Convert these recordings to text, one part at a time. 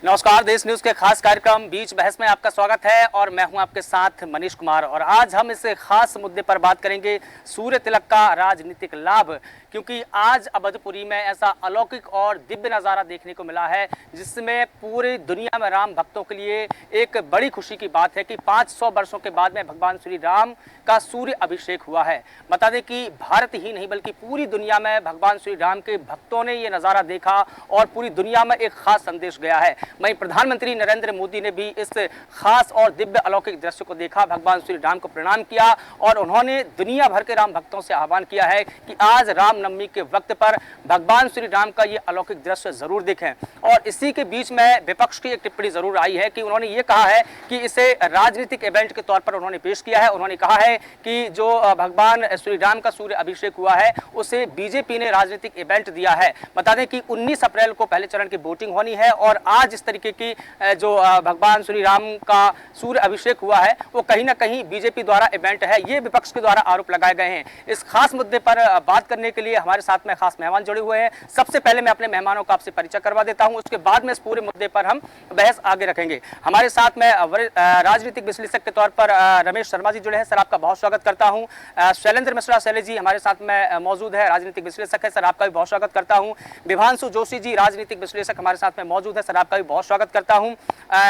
नमस्कार, देश न्यूज के खास कार्यक्रम बीच बहस में आपका स्वागत है और मैं हूं आपके साथ मनीष कुमार। और आज हम इस खास मुद्दे पर बात करेंगे, सूर्य तिलक का राजनीतिक लाभ। क्योंकि आज अवधपुरी में ऐसा अलौकिक और दिव्य नज़ारा देखने को मिला है जिसमें पूरी दुनिया में राम भक्तों के लिए एक बड़ी खुशी की बात है कि 500 वर्षों के बाद में भगवान श्री राम का सूर्य अभिषेक हुआ है। बता दें कि भारत ही नहीं बल्कि पूरी दुनिया में भगवान श्री राम के भक्तों ने ये नज़ारा देखा और पूरी दुनिया में एक खास संदेश गया है। वहीं प्रधानमंत्री नरेंद्र मोदी ने भी इस खास और दिव्य अलौकिक दृश्य को देखा, भगवान श्री राम को प्रणाम किया और उन्होंने दुनिया भर के राम भक्तों से आह्वान किया है कि आज रामनवमी के वक्त पर भगवान श्री राम का ये अलौकिक दृश्य जरूर देखें। और इसी के बीच में विपक्ष की एक टिप्पणी जरूर आई है कि उन्होंने ये कहा है कि इसे राजनीतिक इवेंट के तौर पर उन्होंने पेश किया है। उन्होंने कहा है कि जो भगवान श्री राम का सूर्य अभिषेक हुआ है उसे बीजेपी ने राजनीतिक इवेंट दिया है। बता दें कि 19 अप्रैल को पहले चरण की वोटिंग होनी है और आज इस तरीके की जो भगवान श्री राम का सूर्य अभिषेक हुआ है वो कहीं ना कहीं बीजेपी द्वारा इवेंट है, ये विपक्ष के द्वारा आरोप लगाए गए हैं। इस खास मुद्दे पर बात करने के लिए हमारे साथ में खास मेहमान जुड़े हुए हैं। सबसे पहले मैं अपने मेहमानों का आपसे परिचय करवा देता हूं, उसके बाद में इस पूरे मुद्दे पर हम बहस आगे रखेंगे। हमारे साथ में राजनीतिक विश्लेषक के तौर पर रमेश शर्मा जी जुड़े हैं, सर आपका बहुत स्वागत करता हूं। शैलेंद्र मिश्रा शैलेश जी हमारे साथ में मौजूद है, राजनीतिक विश्लेषक है, सर आपका भी बहुत स्वागत करता हूं। विभांशु जोशी जी राजनीतिक विश्लेषक हमारे साथ में मौजूद है, सर आपका भी बहुत स्वागत करता हूं।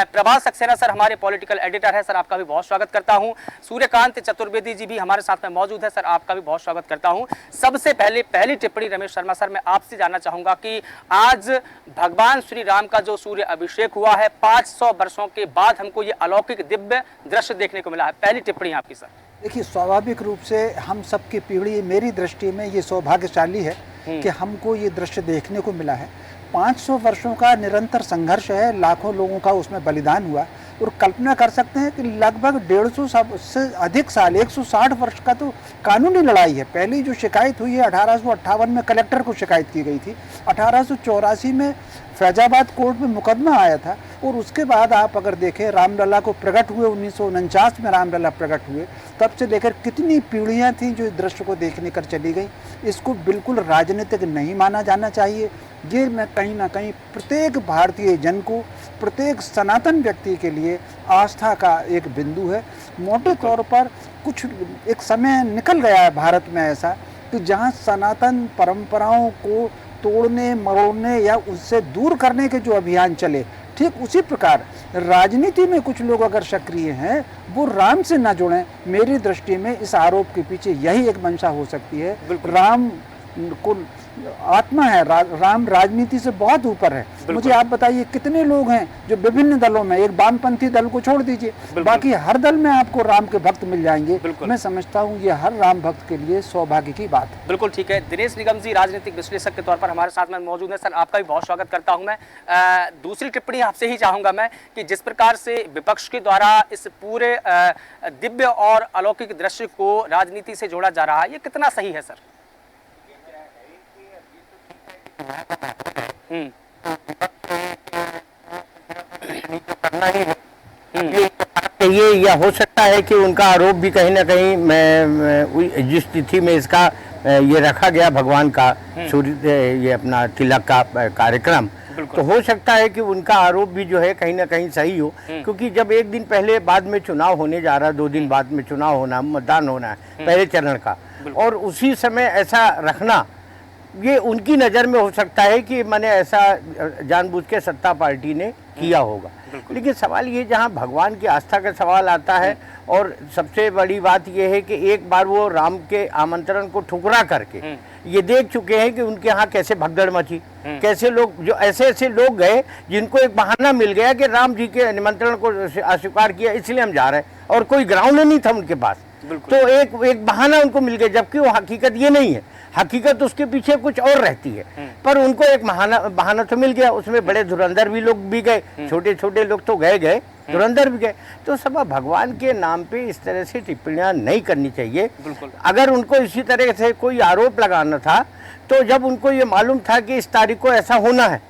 प्रभास सक्सेना सर हमारे पॉलिटिकल एडिटर है, सर आपका भी बहुत स्वागत करता हूं। सूर्यकांत चतुर्वेदी जी भी हमारे साथ में मौजूद है, सर आपका भी बहुत स्वागत करता हूं। सबसे पहली टिप्पणी रमेश शर्मा सर मैं आपसे जानना चाहूंगा कि आज भगवान श्री राम का जो सूर्य अभिषेक हुआ है 500 वर्षों के बाद हमको ये अलौकिक दिव्य दृश्य देखने को मिला है, पहली टिप्पणी आपकी सर। देखिए, स्वाभाविक रूप से हम सबकी पीढ़ी, मेरी दृष्टि में ये सौभाग्यशाली है कि हमको ये दृश्य देखने को मिला है। 500 वर्षों का निरंतर संघर्ष है, लाखों लोगों का उसमें बलिदान हुआ और कल्पना कर सकते हैं कि लगभग 150 से अधिक साल, 160 वर्ष का तो कानूनी लड़ाई है। पहली जो शिकायत हुई है 1858 में कलेक्टर को शिकायत की गई थी, 1884 में फैजाबाद कोर्ट में मुकदमा आया था और उसके बाद आप अगर देखें रामलला को प्रकट हुए 1949 में रामलला प्रकट हुए, तब से लेकर कितनी पीढ़ियां थीं जो इस दृश्य को देखने कर चली गई। इसको बिल्कुल राजनीतिक नहीं माना जाना चाहिए। ये मैं कहीं ना कहीं प्रत्येक भारतीय जन को, प्रत्येक सनातन व्यक्ति के लिए आस्था का एक बिंदु है। मोटे तौर पर कुछ एक समय निकल गया है भारत में ऐसा कि जहाँ सनातन परंपराओं को तोड़ने मरोड़ने या उससे दूर करने के जो अभियान चले, ठीक उसी प्रकार राजनीति में कुछ लोग अगर सक्रिय हैं वो राम से ना जुड़ें। मेरी दृष्टि में इस आरोप के पीछे यही एक मंशा हो सकती है। राम को आत्मा है, राम राजनीति से बहुत ऊपर है। मुझे आप बताइए कितने लोग हैं जो विभिन्न दलों में, एक वामपंथी दल को छोड़ दीजिए, बाकी हर दल में आपको राम के भक्त मिल जाएंगे। मैं समझता हूँ ये हर राम भक्त के लिए सौभाग्य की बात है। बिल्कुल ठीक है। दिनेश निगम जी राजनीतिक विश्लेषक के तौर पर हमारे साथ में मौजूद है, सर आपका भी बहुत स्वागत करता हूँ। मैं दूसरी टिप्पणी आपसे ही चाहूंगा मैं कि जिस प्रकार से विपक्ष के द्वारा इस पूरे दिव्य और अलौकिक दृश्य को राजनीति से जोड़ा जा रहा है, ये कितना सही है सर? करना ही चाहिए या हो सकता है कि उनका आरोप भी कहीं ना कहीं मैं जिस तिथि में इसका ये रखा गया भगवान का सूर्य ये अपना तिलक का कार्यक्रम, तो हो सकता है कि उनका आरोप भी जो है कहीं ना कहीं सही हो। क्योंकि जब एक दिन पहले बाद में चुनाव होने जा रहा है, 2 दिन बाद में चुनाव होना, मतदान होना है पहले चरण का, और उसी समय ऐसा रखना ये उनकी नज़र में हो सकता है कि मैंने ऐसा जानबूझ के सत्ता पार्टी ने किया होगा। लेकिन सवाल ये जहाँ भगवान की आस्था का सवाल आता है, और सबसे बड़ी बात यह है कि एक बार वो राम के आमंत्रण को ठुकरा करके ये देख चुके हैं कि उनके यहाँ कैसे भगदड़ मची, कैसे लोग, जो ऐसे लोग गए जिनको एक बहाना मिल गया कि राम जी के निमंत्रण को अस्वीकार किया इसलिए हम जा रहे हैं, और कोई ग्राउंड नहीं था उनके पास, तो एक बहाना उनको मिल गया, जबकि वो हकीकत ये नहीं है। हकीकत उसके पीछे कुछ और रहती है, पर उनको एक बहाना तो मिल गया। उसमें बड़े धुरंधर भी लोग भी गए, छोटे छोटे लोग तो गए, धुरंधर भी गए। तो सब भगवान के नाम पे इस तरह से टिप्पणियां नहीं करनी चाहिए। अगर उनको इसी तरह से कोई आरोप लगाना था तो जब उनको ये मालूम था कि इस तारीख को ऐसा होना है,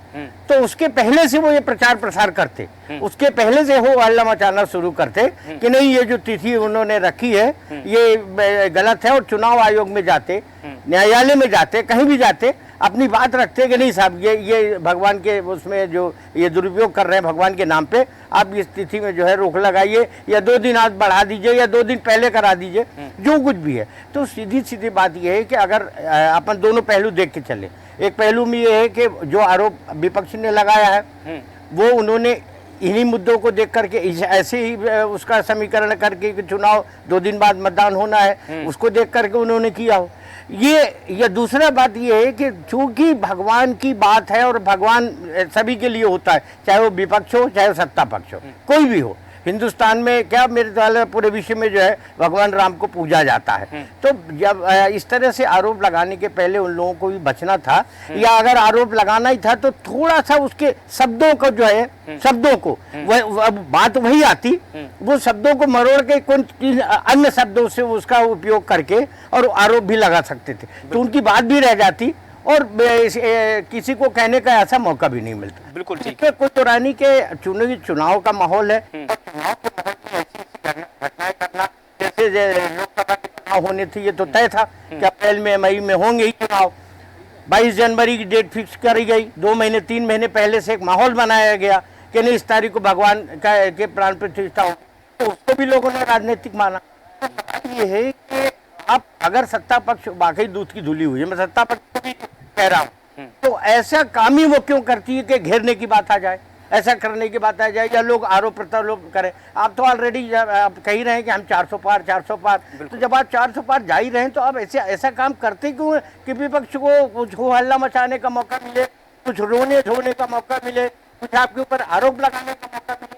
तो उसके पहले से वो ये प्रचार प्रसार करते, उसके पहले से हो हल्ला मचाना शुरू करते कि नहीं ये जो तिथि उन्होंने रखी है ये गलत है, और चुनाव आयोग में जाते, न्यायालय में जाते, कहीं भी जाते, अपनी बात रखते कि नहीं साहब ये भगवान के उसमें जो ये दुरुपयोग कर रहे हैं भगवान के नाम पे, आप इस तिथि में जो है रोक लगाइए या 2 दिन आज बढ़ा दीजिए या 2 दिन पहले करा दीजिए, जो कुछ भी है। तो सीधी सीधी बात ये है कि अगर अपन दोनों पहलू देख के चले, एक पहलू में ये है कि जो आरोप विपक्ष ने लगाया है वो उन्होंने इन्हीं मुद्दों को देख करके ऐसे ही उसका समीकरण करके कि चुनाव 2 दिन बाद मतदान होना है उसको देख करके उन्होंने किया हो। ये दूसरा बात ये है कि चूंकि भगवान की बात है और भगवान सभी के लिए होता है, चाहे वो विपक्ष हो चाहे वो सत्ता पक्ष हो, कोई भी हो। हिंदुस्तान में क्या मेरे ख्याल पूरे विश्व में जो है भगवान राम को पूजा जाता है। तो जब इस तरह से आरोप लगाने के पहले उन लोगों को भी बचना था, या अगर आरोप लगाना ही था तो थोड़ा सा उसके शब्दों को जो है शब्दों को अब बात वही आती, वो शब्दों को मरोड़ के कोई अन्य शब्दों से उसका उपयोग करके और आरोप भी लगा सकते थे, तो उनकी बात भी रह जाती और किसी को कहने का ऐसा मौका भी नहीं मिलता। बिल्कुल ठीक है। कोई पुरानी के चुनाव का माहौल है, चुनाव के माहौल में ऐसी घटनाएं करना, जैसे लोकसभा के चुनाव होने थे ये तो तय था कि अप्रैल में मई में होंगे ही चुनाव। 22 जनवरी की डेट फिक्स करी गई, 2 महीने 3 महीने पहले से एक माहौल बनाया गया कि नहीं इस तारीख को भगवान के प्राण प्रतिष्ठा हो, तो उसको भी लोगों ने राजनीतिक माना। तो ये है कि आप अगर सत्ता पक्ष वाकई दूध की धुली हुई है, मैं सत्ता पक्ष को भी कह रहा हूँ, तो ऐसा काम ही वो क्यों करती है कि घेरने की बात आ जाए, ऐसा करने की बात आ जाए या लोग आरोप प्रत्यारोप करें। आप तो ऑलरेडी आप कह ही रहे हैं कि हम 400 पार 400 पार, तो जब आप 400 पार जा ही रहे हैं तो आप ऐसा काम करते क्यों है कि विपक्ष को कुछ हो हल्ला मचाने का मौका मिले, कुछ रोने धोने का मौका मिले, कुछ आपके ऊपर आरोप लगाने का मौका मिले।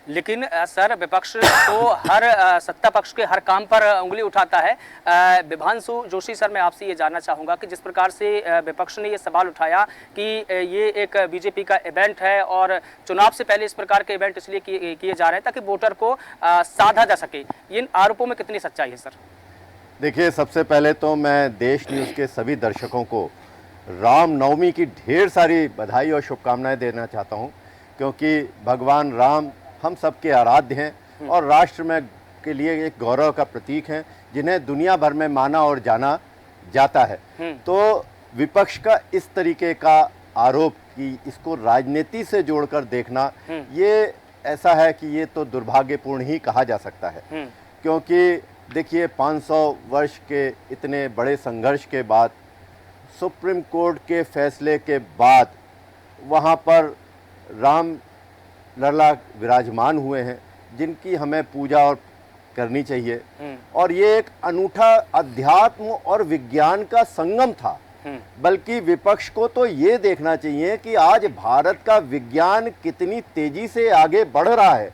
लेकिन सर विपक्ष तो हर सत्ता पक्ष के हर काम पर उंगली उठाता है। विभांशु जोशी सर, मैं आपसे ये जानना चाहूँगा कि जिस प्रकार से विपक्ष ने ये सवाल उठाया कि ये एक बीजेपी का इवेंट है और चुनाव से पहले इस प्रकार के इवेंट इसलिए किए जा रहे हैं ताकि वोटर को साधा जा सके, इन आरोपों में कितनी सच्चाई है सर? देखिए, सबसे पहले तो मैं देश न्यूज़ के सभी दर्शकों को रामनवमी की ढेर सारी बधाई और शुभकामनाएं देना चाहता हूं, क्योंकि भगवान राम हम सबके आराध्य हैं और राष्ट्र में के लिए एक गौरव का प्रतीक हैं, जिन्हें दुनिया भर में माना और जाना जाता है। तो विपक्ष का इस तरीके का आरोप कि इसको राजनीति से जोड़कर देखना, ये ऐसा है कि ये तो दुर्भाग्यपूर्ण ही कहा जा सकता है। क्योंकि देखिए, 500 वर्ष के इतने बड़े संघर्ष के बाद, सुप्रीम कोर्ट के फैसले के बाद वहाँ पर राम लला विराजमान हुए हैं, जिनकी हमें पूजा और करनी चाहिए। और ये एक अनूठा अध्यात्म और विज्ञान का संगम था। बल्कि विपक्ष को तो ये देखना चाहिए कि आज भारत का विज्ञान कितनी तेजी से आगे बढ़ रहा है,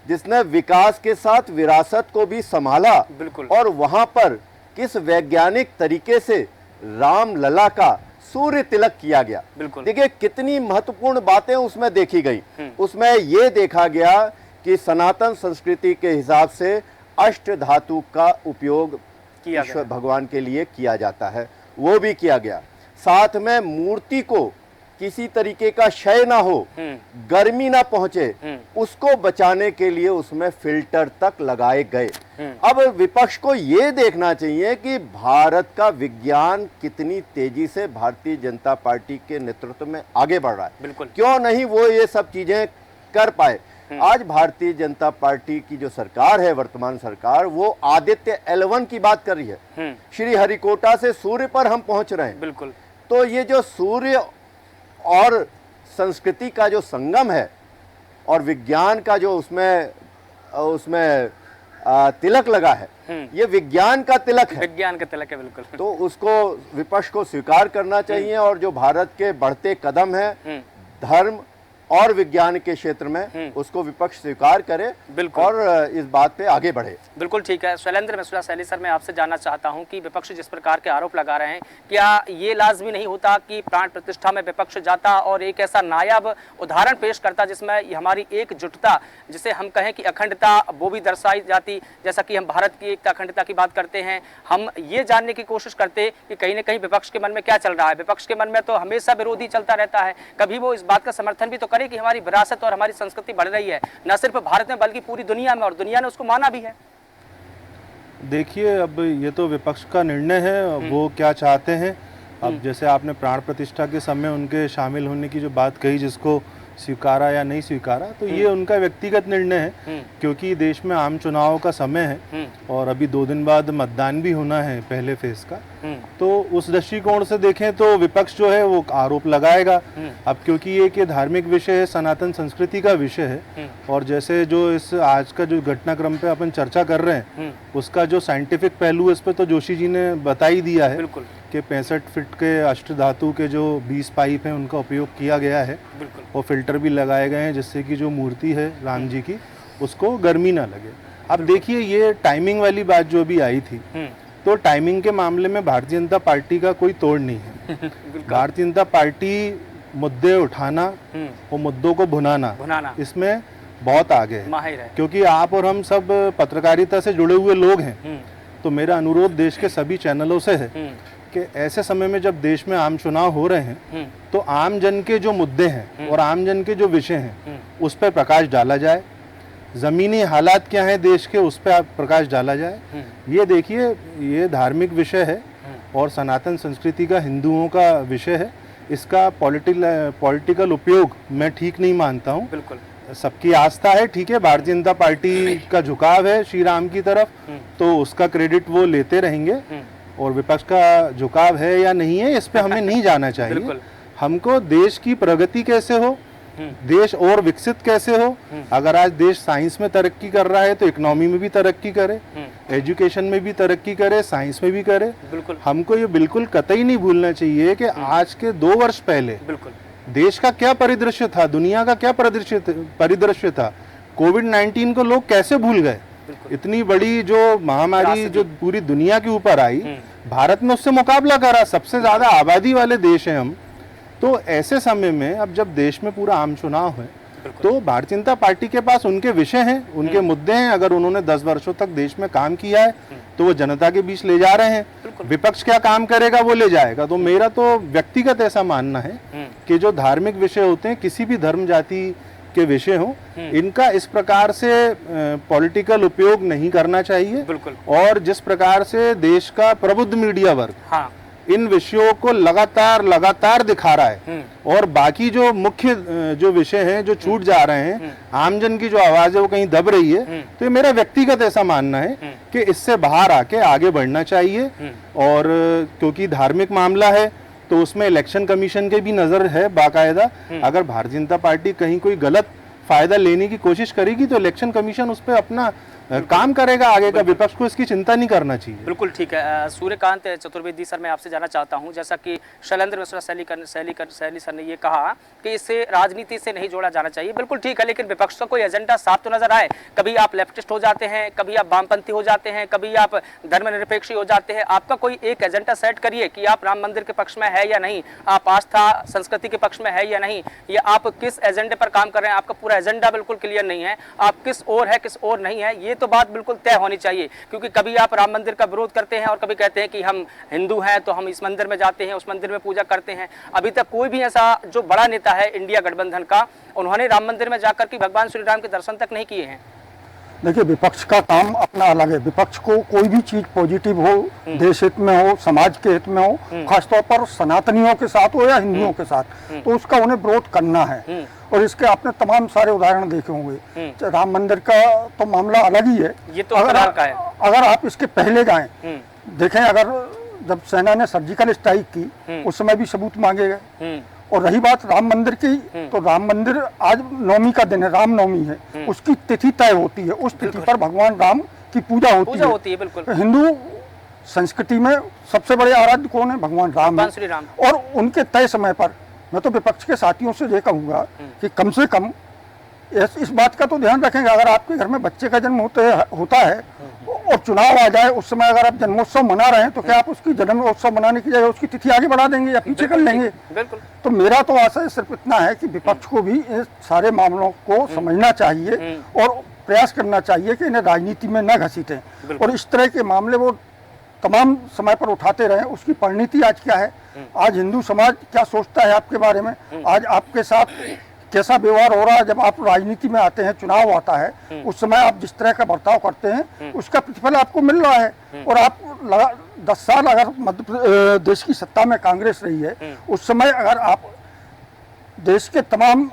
जिसने विकास के साथ विरासत को भी संभाला। बिल्कुल। और वहां पर किस वैज्ञानिक तरीके से राम लला का सूर्य तिलक किया गया। देखिए, कितनी महत्वपूर्ण बातें उसमें देखी गई। उसमें ये देखा गया कि सनातन संस्कृति के हिसाब से अष्ट धातु का उपयोग ईश्वर भगवान के लिए किया जाता है, वो भी किया गया। साथ में मूर्ति को किसी तरीके का क्षय ना हो, गर्मी ना पहुंचे, उसको बचाने के लिए उसमें फिल्टर तक लगाए गए। अब विपक्ष को ये देखना चाहिए कि भारत का विज्ञान कितनी तेजी से भारतीय जनता पार्टी के नेतृत्व में आगे बढ़ रहा है। क्यों नहीं वो ये सब चीजें कर पाए। आज भारतीय जनता पार्टी की जो सरकार है, वर्तमान सरकार, वो आदित्य L1 की बात कर रही है। श्री हरिकोटा से सूर्य पर हम पहुंच रहे हैं। बिल्कुल। तो ये जो सूर्य और संस्कृति का जो संगम है और विज्ञान का जो उसमें तिलक लगा है, ये विज्ञान का तिलक है। विज्ञान का तिलक है, बिल्कुल। तो उसको विपक्ष को स्वीकार करना चाहिए और जो भारत के बढ़ते कदम हैं धर्म और विज्ञान के क्षेत्र में, उसको विपक्ष स्वीकार करे और इस बात पे आगे बढ़े। बिल्कुल ठीक है। शैलेंद्र मिश्रा सैनी सर, मैं आपसे जानना चाहता हूं कि विपक्ष जिस प्रकार के आरोप लगा रहे हैं, क्या ये लाजमी नहीं होता कि प्राण प्रतिष्ठा में विपक्ष जाता और एक ऐसा नायाब उदाहरण पेश करता जिसमें हमारी एकजुटता, जिसे हम कहें कि अखंडता, वो भी दर्शाई जाती। जैसा कि हम भारत की एकता अखंडता की बात करते हैं, हम ये जानने की कोशिश करते कि कहीं ना कहीं विपक्ष के मन में क्या चल रहा है। विपक्ष के मन में तो हमेशा विरोधी चलता रहता है, कभी वो इस बात का समर्थन भी तो करे कि हमारी विरासत और हमारी संस्कृति बढ़ रही है, न सिर्फ भारत में बल्कि पूरी दुनिया में, और दुनिया ने उसको माना भी है। देखिए, अब ये तो विपक्ष का निर्णय है, वो क्या चाहते हैं। अब जैसे आपने प्राण प्रतिष्ठा के समय उनके शामिल होने की जो बात कही, जिसको स्वीकारा या नहीं स्वीकारा, तो ये उनका व्यक्तिगत निर्णय है, क्योंकि देश में आम चुनाव का समय है और अभी 2 दिन बाद मतदान भी होना है पहले फेज का। तो उस दृष्टिकोण से देखें तो विपक्ष जो है वो आरोप लगाएगा। अब क्योंकि ये धार्मिक विषय है, सनातन संस्कृति का विषय है, और जैसे जो इस आज का जो घटनाक्रम पे अपन चर्चा कर रहे हैं उसका जो साइंटिफिक पहलू इस पे तो जोशी जी ने बता ही दिया है कि 65 फीट के अष्टधातु के जो 20 पाइप हैं उनका उपयोग किया गया है और फिल्टर भी लगाए गए हैं जिससे कि जो मूर्ति है राम जी की उसको गर्मी ना लगे। अब देखिए ये टाइमिंग वाली बात जो भी आई थी, तो टाइमिंग के मामले में भारतीय जनता पार्टी का कोई तोड़ नहीं है। भारतीय जनता पार्टी मुद्दे उठाना और मुद्दों को भुनाना इसमें बहुत आगे है, क्योंकि आप और हम सब पत्रकारिता से जुड़े हुए लोग हैं। तो मेरा अनुरोध देश के सभी चैनलों से है कि ऐसे समय में जब देश में आम चुनाव हो रहे हैं तो आम जन के जो मुद्दे हैं और आम जन के जो विषय हैं उस पर प्रकाश डाला जाए। ज़मीनी हालात क्या हैं देश के, उस पर प्रकाश डाला जाए। ये देखिए ये धार्मिक विषय है और सनातन संस्कृति का हिंदुओं का विषय है। इसका पॉलिटिकल उपयोग मैं ठीक नहीं मानता हूँ। बिल्कुल सबकी आस्था है, ठीक है, भारतीय जनता पार्टी का झुकाव है श्री राम की तरफ, तो उसका क्रेडिट वो लेते रहेंगे, और विपक्ष का झुकाव है या नहीं है इस पे हमें नहीं जाना चाहिए। हमको देश की प्रगति कैसे हो, देश और विकसित कैसे हो। अगर आज देश साइंस में तरक्की कर रहा है तो इकोनॉमी में भी तरक्की करे, एजुकेशन में भी तरक्की करे, साइंस में भी करे। हमको ये बिल्कुल कतई नहीं भूलना चाहिए कि आज के 2 वर्ष पहले देश का क्या परिदृश्य था, दुनिया का क्या परिदृश्य था। कोविड-19 को लोग कैसे भूल गए। इतनी बड़ी जो महामारी जो पूरी दुनिया के ऊपर आई, भारत में उससे मुकाबला करा, सबसे ज्यादा आबादी वाले देश हैं हम। तो ऐसे समय में अब जब देश में पूरा आम चुनाव है तो भारतीय जनता पार्टी के पास उनके विषय हैं, उनके मुद्दे हैं। अगर उन्होंने 10 वर्षों तक देश में काम किया है तो वो जनता के बीच ले जा रहे हैं। विपक्ष क्या काम करेगा वो ले जाएगा। तो मेरा तो व्यक्तिगत ऐसा मानना है कि जो धार्मिक विषय होते हैं, किसी भी धर्म जाति के विषय हो, इनका इस प्रकार से पॉलिटिकल उपयोग नहीं करना चाहिए। और जिस प्रकार से देश का प्रबुद्ध मीडिया वर्ग इन विषयों को लगातार दिखा रहा है और बाकी जो मुख्य जो विषय हैं जो छूट जा रहे हैं, आमजन की जो आवाज है वो कहीं दब रही है, तो ये मेरा व्यक्तिगत ऐसा मानना है कि इससे बाहर आके आगे बढ़ना चाहिए। और क्योंकि धार्मिक मामला है तो उसमें इलेक्शन कमीशन के भी नजर है बाकायदा। अगर भारतीय जनता पार्टी कहीं कोई गलत फायदा लेने की कोशिश करेगी तो इलेक्शन कमीशन उस पर अपना काम करेगा आगे का। विपक्ष को इसकी चिंता नहीं करना चाहिए। बिल्कुल ठीक है। सूर्यकांत चतुर्वेदी सर, मैं आपसे जानना चाहता हूं, जैसा कि शैलेंद्र मिश्रा सैली सर ने ये कहा कि इसे राजनीति से नहीं जोड़ा जाना चाहिए। बिल्कुल ठीक है, लेकिन विपक्ष का कोई एजेंडा साफ तो नजर आए। कभी आप लेफ्टिस्ट हो जाते हैं, कभी आप वामपंथी हो जाते हैं, कभी आप धर्मनिरपेक्षी हो जाते हैं। आपका कोई एक एजेंडा सेट करिए कि आप राम मंदिर के पक्ष में है या नहीं, आप आस्था संस्कृति के पक्ष में है या नहीं, या आप किस एजेंडे पर काम कर रहे हैं। आपका पूरा एजेंडा बिल्कुल क्लियर नहीं है, आप किस ओर है किस ओर नहीं है, ये तो बात बिल्कुल तय होनी चाहिए। क्योंकि कभी आप राम मंदिर का विरोध करते हैं और कभी कहते हैं कि हम हिंदू हैं तो हम इस मंदिर में जाते हैं, उस मंदिर में पूजा करते हैं। अभी तक कोई भी ऐसा जो बड़ा नेता है इंडिया गठबंधन का, उन्होंने राम मंदिर में जाकर के भगवान श्री राम के दर्शन तक नहीं किए हैं। देखिए, विपक्ष का काम अपना अलग है। विपक्ष को कोई भी चीज पॉजिटिव हो, देश हित में हो, समाज के हित में हो, खासतौर पर सनातनियों के साथ हो या हिंदुओं के साथ, तो उसका उन्हें विरोध करना है। और इसके आपने तमाम सारे उदाहरण देखे होंगे। राम मंदिर का तो मामला अलग ही है। ये तो अगर आप इसके पहले जाएं, देखें, अगर जब सेना ने सर्जिकल स्ट्राइक की उस समय भी सबूत मांगे गए। और रही बात राम मंदिर की, तो राम मंदिर आज नवमी का दिन है, रामनवमी है, उसकी तिथि तय होती है। उस तिथि पर भगवान राम की पूजा होती है। बिल्कुल। हिंदू संस्कृति में सबसे बड़े आराध्य कौन है? भगवान राम है। और उनके तय समय पर मैं तो विपक्ष के साथियों से ये कहूंगा कि कम से कम इस बात का तो ध्यान रखेंगे। अगर आपके घर में बच्चे का जन्म होता है और चुनाव आ जाए, उस समय अगर आप जन्मोत्सव मना रहे हैं, तो क्या आप उसकी जन्मोत्सव मनाने की जगह उसकी तिथि आगे बढ़ा देंगे या पीछे कर लेंगे? बिल्कुल। तो मेरा तो आशय सिर्फ इतना है कि विपक्ष को भी इस सारे मामलों को समझना चाहिए और प्रयास करना चाहिए कि इन्हें राजनीति में न घसीटें। और इस तरह के मामले वो तमाम समय पर उठाते रहे। उसकी परिणति आज क्या है? आज हिंदू समाज क्या सोचता है आपके बारे में? आज आपके साथ कैसा व्यवहार हो रहा है। जब आप राजनीति में आते हैं, चुनाव आता है, उस समय आप जिस तरह का बर्ताव करते हैं उसका प्रतिफल आपको मिल रहा है। और आप 10 साल अगर मध्य देश की सत्ता में कांग्रेस रही है, उस समय अगर आप देश के तमाम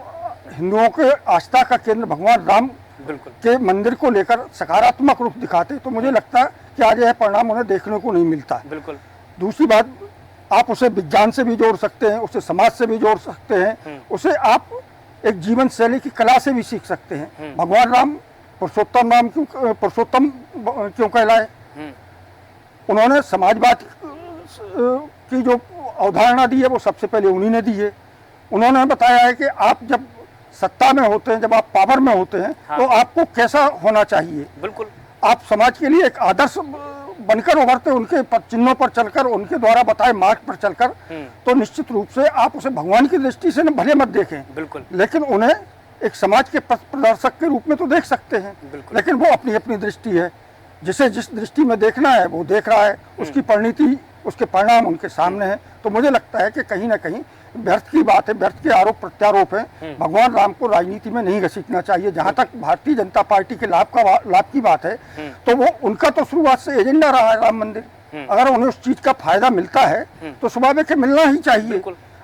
हिंदुओं के आस्था का केंद्र भगवान राम के मंदिर को लेकर सकारात्मक रूप दिखाते, तो मुझे लगता है कि आज यह परिणाम उन्हें देखने को नहीं मिलता। बिल्कुल। दूसरी बात, आप उसे विज्ञान से भी जोड़ सकते हैं, उसे समाज से भी जोड़ सकते हैं, उसे आप एक जीवन शैली की कला से भी सीख सकते हैं। भगवान राम पुरुषोत्तम क्यों कहलाए? उन्होंने समाजवाद की जो अवधारणा दी है वो सबसे पहले उन्हीं ने दी है। उन्होंने बताया है कि आप जब सत्ता में होते हैं, जब आप पावर में होते हैं, तो आपको कैसा होना चाहिए। बिल्कुल। आप समाज के लिए एक आदर्श बनकर उभरते, उनके चिन्हों पर चलकर, उनके द्वारा बताए मार्ग पर चलकर, तो निश्चित रूप से आप उसे भगवान की दृष्टि से भले मत देखें, बिल्कुल, लेकिन उन्हें एक समाज के पथ प्रदर्शक के रूप में तो देख सकते हैं। लेकिन वो अपनी अपनी दृष्टि है, जिसे जिस दृष्टि में देखना है वो देख रहा है, उसकी परिणति, उसके परिणाम उनके सामने है। तो मुझे लगता है कि कहीं ना कहीं व्यर्थ की बात है, व्यर्थ के आरोप प्रत्यारोप है। भगवान राम को राजनीति में नहीं घसीटना चाहिए। जहां तक भारतीय जनता पार्टी के लाभ की बात है, तो वो उनका तो शुरुआत से एजेंडा रहा है राम मंदिर। अगर उन्हें उस चीज का फायदा मिलता है तो स्वाभाविक है मिलना ही चाहिए।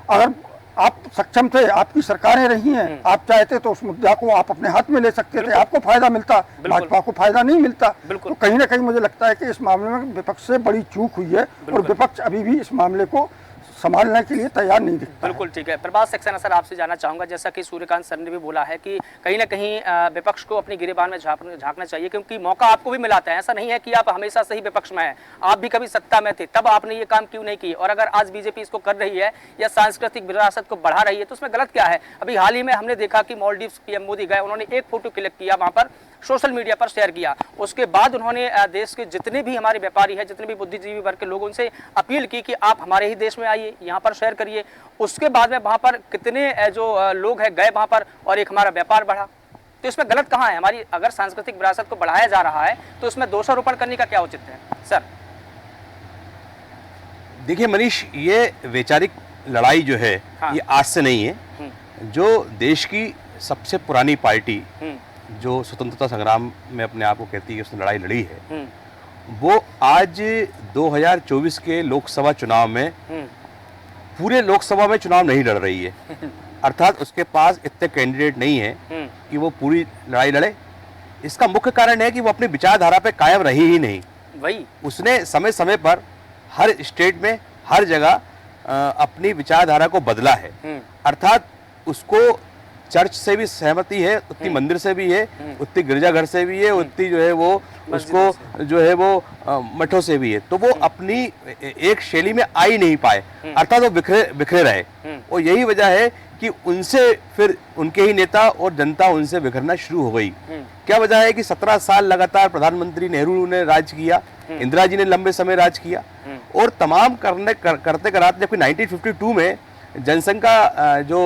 अगर आप सक्षम थे, आपकी सरकारें रही हैं, आप चाहते तो उस मुद्दा को आप अपने हाथ में ले सकते थे, आपको फायदा मिलता, भाजपा को फायदा नहीं मिलता। तो कहीं ना कहीं मुझे लगता है कि इस मामले में विपक्ष से बड़ी चूक हुई है और विपक्ष अभी भी इस मामले को संभालने के लिए तैयार नहीं दिखता। बिल्कुल ठीक है। प्रभात सक्सेना सर, आपसे जानना चाहूंगा, जैसा कि सूर्यकांत सर ने भी बोला है कि कहीं ना कहीं विपक्ष को अपनी गिरेबान में झांकना चाहिए, क्योंकि मौका आपको भी मिलाता है। ऐसा नहीं है कि आप हमेशा सही विपक्ष में हैं, आप भी कभी सत्ता में थे, तब आपने ये काम क्यों नहीं किए। और अगर आज बीजेपी इसको कर रही है या सांस्कृतिक विरासत को बढ़ा रही है तो उसमें गलत क्या है। अभी हाल ही में हमने देखा कि मालदीव्स पीएम मोदी गए, उन्होंने एक फोटो क्लिक किया, वहां पर सोशल मीडिया पर शेयर किया। उसके बाद उन्होंने देश के जितने भी हमारे व्यापारी हैं, जितने भी बुद्धिजीवी वर्ग के लोग, उनसे अपील की कि आप हमारे ही देश में आइए, यहाँ पर शेयर करिए। उसके बाद में वहाँ पर कितने जो लोग हैं गए वहाँ पर और एक हमारा व्यापार बढ़ा। तो इसमें गलत कहाँ है? हमारी अगर सांस्कृतिक विरासत को बढ़ाया जा रहा है तो इसमें दोषारोपण करने का क्या उचित है सर? देखिए मनीष, ये वैचारिक लड़ाई जो है ये आज से नहीं है। जो देश की सबसे पुरानी पार्टी जो स्वतंत्रता संग्राम में अपने आप को कहती है उसने लड़ाई लड़ी है, वो आज 2024 के लोकसभा चुनाव में पूरे लोकसभा में चुनाव नहीं लड़ रही है। अर्थात उसके पास इतने कैंडिडेट नहीं है कि वो पूरी लड़ाई लड़े। इसका मुख्य कारण है कि वो अपनी विचारधारा पे कायम रही ही नहीं। वही उसने समय समय पर हर स्टेट में हर जगह अपनी विचारधारा को बदला है। अर्थात उसको चर्च से भी सहमति है, उतनी मंदिर से भी है, उतनी गिरजाघर से भी है, उतनी जो है वो उसको जो है वो मठों से भी है। तो वो अपनी एक शैली में आ ही नहीं पाए, अर्थात वो बिखरे रहे। और यही वजह है कि उनसे फिर उनके ही नेता और जनता उनसे बिखरना शुरू हो गई। क्या वजह है कि 17 साल लगातार प्रधानमंत्री नेहरू ने राज किया, इंदिरा जी ने लंबे समय राज किया, और तमाम करते कराते जबकि 1952 में जनसंघ का जो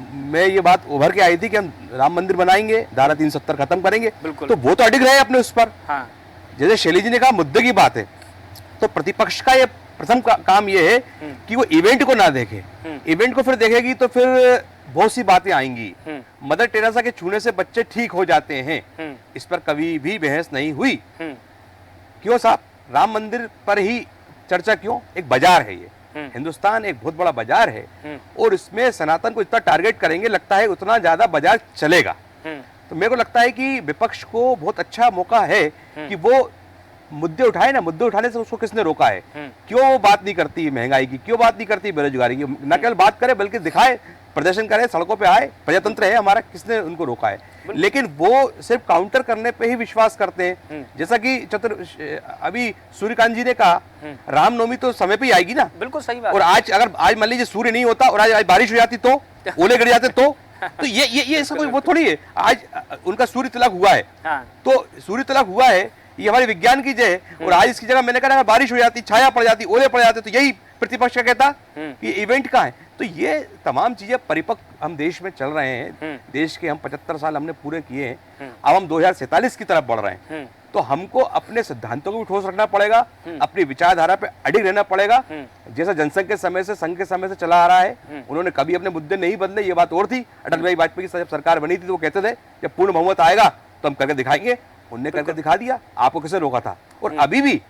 में ये बात उभर के आई थी कि हम राम मंदिर बनाएंगे, धारा 370 खत्म करेंगे, तो वो तो अडिग रहे अपने उस पर। हाँ। जैसे शैली जी ने कहा मुद्दे की बात है, तो प्रतिपक्ष का ये प्रथम काम ये है कि वो इवेंट को ना देखे। इवेंट को फिर देखेगी तो फिर बहुत सी बातें आएंगी। मदर टेरेसा के छूने से बच्चे ठीक हो जाते हैं, इस पर कभी भी बहस नहीं हुई। क्यों साहब, राम मंदिर पर ही चर्चा क्यों? एक बाजार है ये, हिंदुस्तान एक बहुत बड़ा बाजार है और इसमें सनातन को इतना टारगेट करेंगे, लगता है उतना ज्यादा बाजार चलेगा। तो मेरे को लगता है कि विपक्ष को बहुत अच्छा मौका है कि वो मुद्दे उठाए ना। मुद्दे उठाने से उसको किसने रोका है? क्यों वो बात नहीं करती महंगाई की, क्यों बात नहीं करती बेरोजगारी की? न केवल बात करे बल्कि दिखाए, प्रदर्शन करे, सड़कों पे आए, प्रजातंत्र है हमारा, किसने उनको रोका है? लेकिन वो सिर्फ काउंटर करने पे ही विश्वास करते हैं। जैसा कि अभी सूर्यकांत जी ने कहा, रामनवमी तो समय पे ही आएगी ना। बिल्कुल सही बात। और आज मान लीजिए सूर्य नहीं होता और आज बारिश हो जाती तो ओले गिर जाते तो ये ऐसा कोई वो थोड़ी है। आज उनका सूर्य तिलक हुआ है, तो सूर्य तिलक हुआ है, ये हमारे विज्ञान की जय। और आज इसकी जगह मैंने कहा अगर बारिश हो जाती, छाया पड़ जाती, ओले पड़ जाते, तो यही प्रतिपक्ष का कहता कि इवेंट का है। तो ये तमाम चीजें परिपक्व हम देश में चल रहे हैं। देश के हम 75 साल हमने पूरे किए हैं, अब हम 2047 की तरफ बढ़ रहे हैं। तो हमको अपने सिद्धांतों को भी ठोस रखना पड़ेगा, अपनी विचारधारा पे अडिग रहना पड़ेगा। जैसा जनसंघ के समय से, संघ के समय से चला आ रहा है, उन्होंने कभी अपने मुद्दे नहीं बदले, ये बात और थी। अटल बिहारी वाजपेयी की जब सरकार बनी थी तो वो कहते थे जब पूर्ण बहुमत आएगा तो हम करके दिखाएंगे, उनने करके दिखा दिया। आपको किसे रोका था? और अभी भी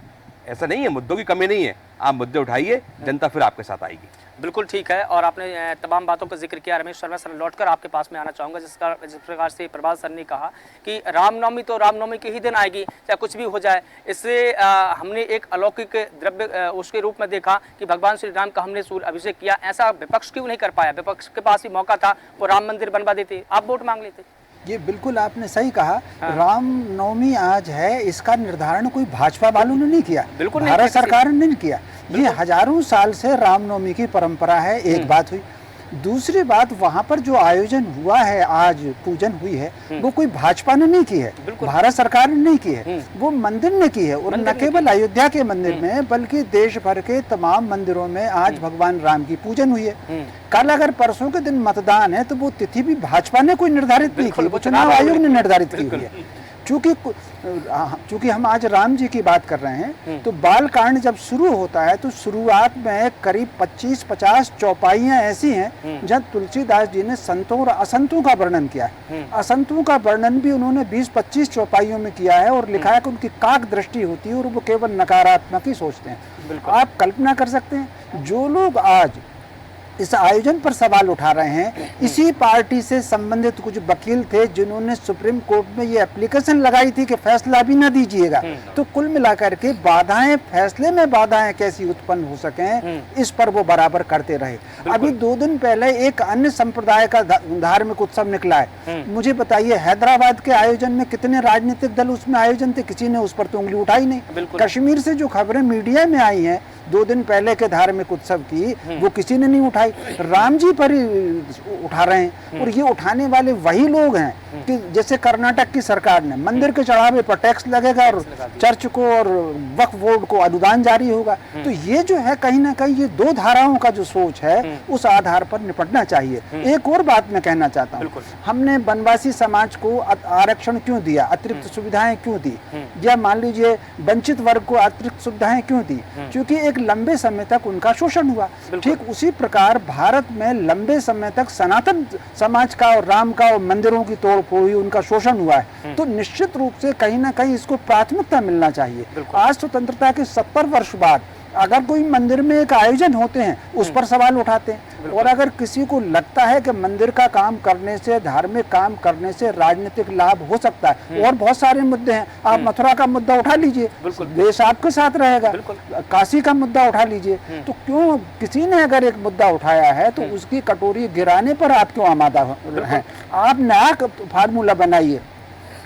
ऐसा नहीं है, मुद्दों की कमी नहीं है, आप मुद्दे उठाइए, जनता फिर आपके साथ आएगी। बिल्कुल ठीक है। और आपने तमाम बातों का जिक्र किया। रमेश शर्मा सर, लौटकर आपके पास में आना चाहूँगा। जिस प्रकार से प्रभात सर ने कहा कि रामनवमी तो रामनवमी के ही दिन आएगी, चाहे कुछ भी हो जाए। इससे हमने एक अलौकिक द्रव्य उसके रूप में देखा कि भगवान श्री राम का हमने सूर्य अभिषेक किया। ऐसा विपक्ष क्यों नहीं कर पाया? विपक्ष के पास भी मौका था, वो राम मंदिर बनवा देते, आप वोट मांग लेते। ये बिल्कुल आपने सही कहा। रामनवमी आज है, इसका निर्धारण कोई भाजपा वालों ने नहीं किया, बिल्कुल भारत सरकार ने नहीं किया। ये हजारों साल से रामनवमी की परंपरा है, एक बात हुई। दूसरी बात, वहाँ पर जो आयोजन हुआ है, आज पूजन हुई है, वो कोई भाजपा ने नहीं की है, भारत सरकार ने नहीं की है, वो मंदिर ने की है। और न केवल अयोध्या के मंदिर में बल्कि देश भर के तमाम मंदिरों में आज भगवान राम की पूजन हुई है। कल अगर परसों के दिन मतदान है तो वो तिथि भी भाजपा ने कोई निर्धारित नहीं की, वो चुनाव आयोग ने निर्धारित की हुई है। चूंकि हम आज राम जी की बात कर रहे हैं, तो बाल कांड जब शुरू होता है तो शुरुआत में करीब 25-50 चौपाइयां ऐसी हैं जहां तुलसीदास जी ने संतों और असंतों का वर्णन किया है। असंतों का वर्णन भी उन्होंने 20-25 चौपाइयों में किया है और लिखा है कि उनकी काक दृष्टि होती है और वो केवल नकारात्मक ही सोचते हैं। आप कल्पना कर सकते हैं, जो लोग आज इस आयोजन पर सवाल उठा रहे हैं, इसी पार्टी से संबंधित कुछ वकील थे जिन्होंने सुप्रीम कोर्ट में ये एप्लीकेशन लगाई थी कि फैसला भी न दीजिएगा। तो कुल मिलाकर के बाधाएं, फैसले में बाधाएं कैसी उत्पन्न हो सकें, इस पर वो बराबर करते रहे। अभी 2 दिन पहले एक अन्य संप्रदाय का धार्मिक उत्सव निकला है। मुझे बताइए, हैदराबाद के आयोजन में कितने राजनीतिक दल उसमें आयोजन थे? किसी ने उस पर तो उंगली उठाई नहीं। कश्मीर से जो खबरें मीडिया में आई हैं 2 दिन पहले के धार्मिक उत्सव की, वो किसी ने नहीं उठाई। राम जी पर ही उठा रहे हैं। और ये उठाने वाले वही लोग हैं कि जैसे कर्नाटक की सरकार ने मंदिर के चढ़ावे पर टैक्स लगेगा और चर्च को और वक्फ बोर्ड को अनुदान जारी होगा। तो ये जो है कहीं ना कहीं ये 2 धाराओं का जो सोच है, उस आधार पर निपटना चाहिए। एक और बात मैं कहना चाहता हूँ, हमने वनवासी समाज को आरक्षण क्यों दिया, अतिरिक्त सुविधाएं क्यों दी, या मान लीजिए वंचित वर्ग को अतिरिक्त सुविधाएं क्यों दी? क्योंकि एक लंबे समय तक उनका शोषण हुआ। ठीक उसी प्रकार भारत में लंबे समय तक सनातन समाज का और राम का और मंदिरों की तोड़फोड़ हुई, उनका शोषण हुआ है। तो निश्चित रूप से कहीं ना कहीं इसको प्राथमिकता मिलना चाहिए। आज स्वतंत्रता के 70 वर्ष बाद अगर कोई मंदिर में एक आयोजन होते हैं, उस पर सवाल उठाते हैं। और अगर किसी को लगता है कि मंदिर का काम करने से, धार्मिक काम करने से राजनीतिक लाभ हो सकता है, और बहुत सारे मुद्दे हैं, आप मथुरा का मुद्दा उठा लीजिए, देश आपके साथ रहेगा। काशी का मुद्दा उठा लीजिए। तो क्यों किसी ने अगर एक मुद्दा उठाया है तो उसकी कटोरी गिराने पर आप क्यों आमादा हैं? आप नया फार्मूला बनाइए।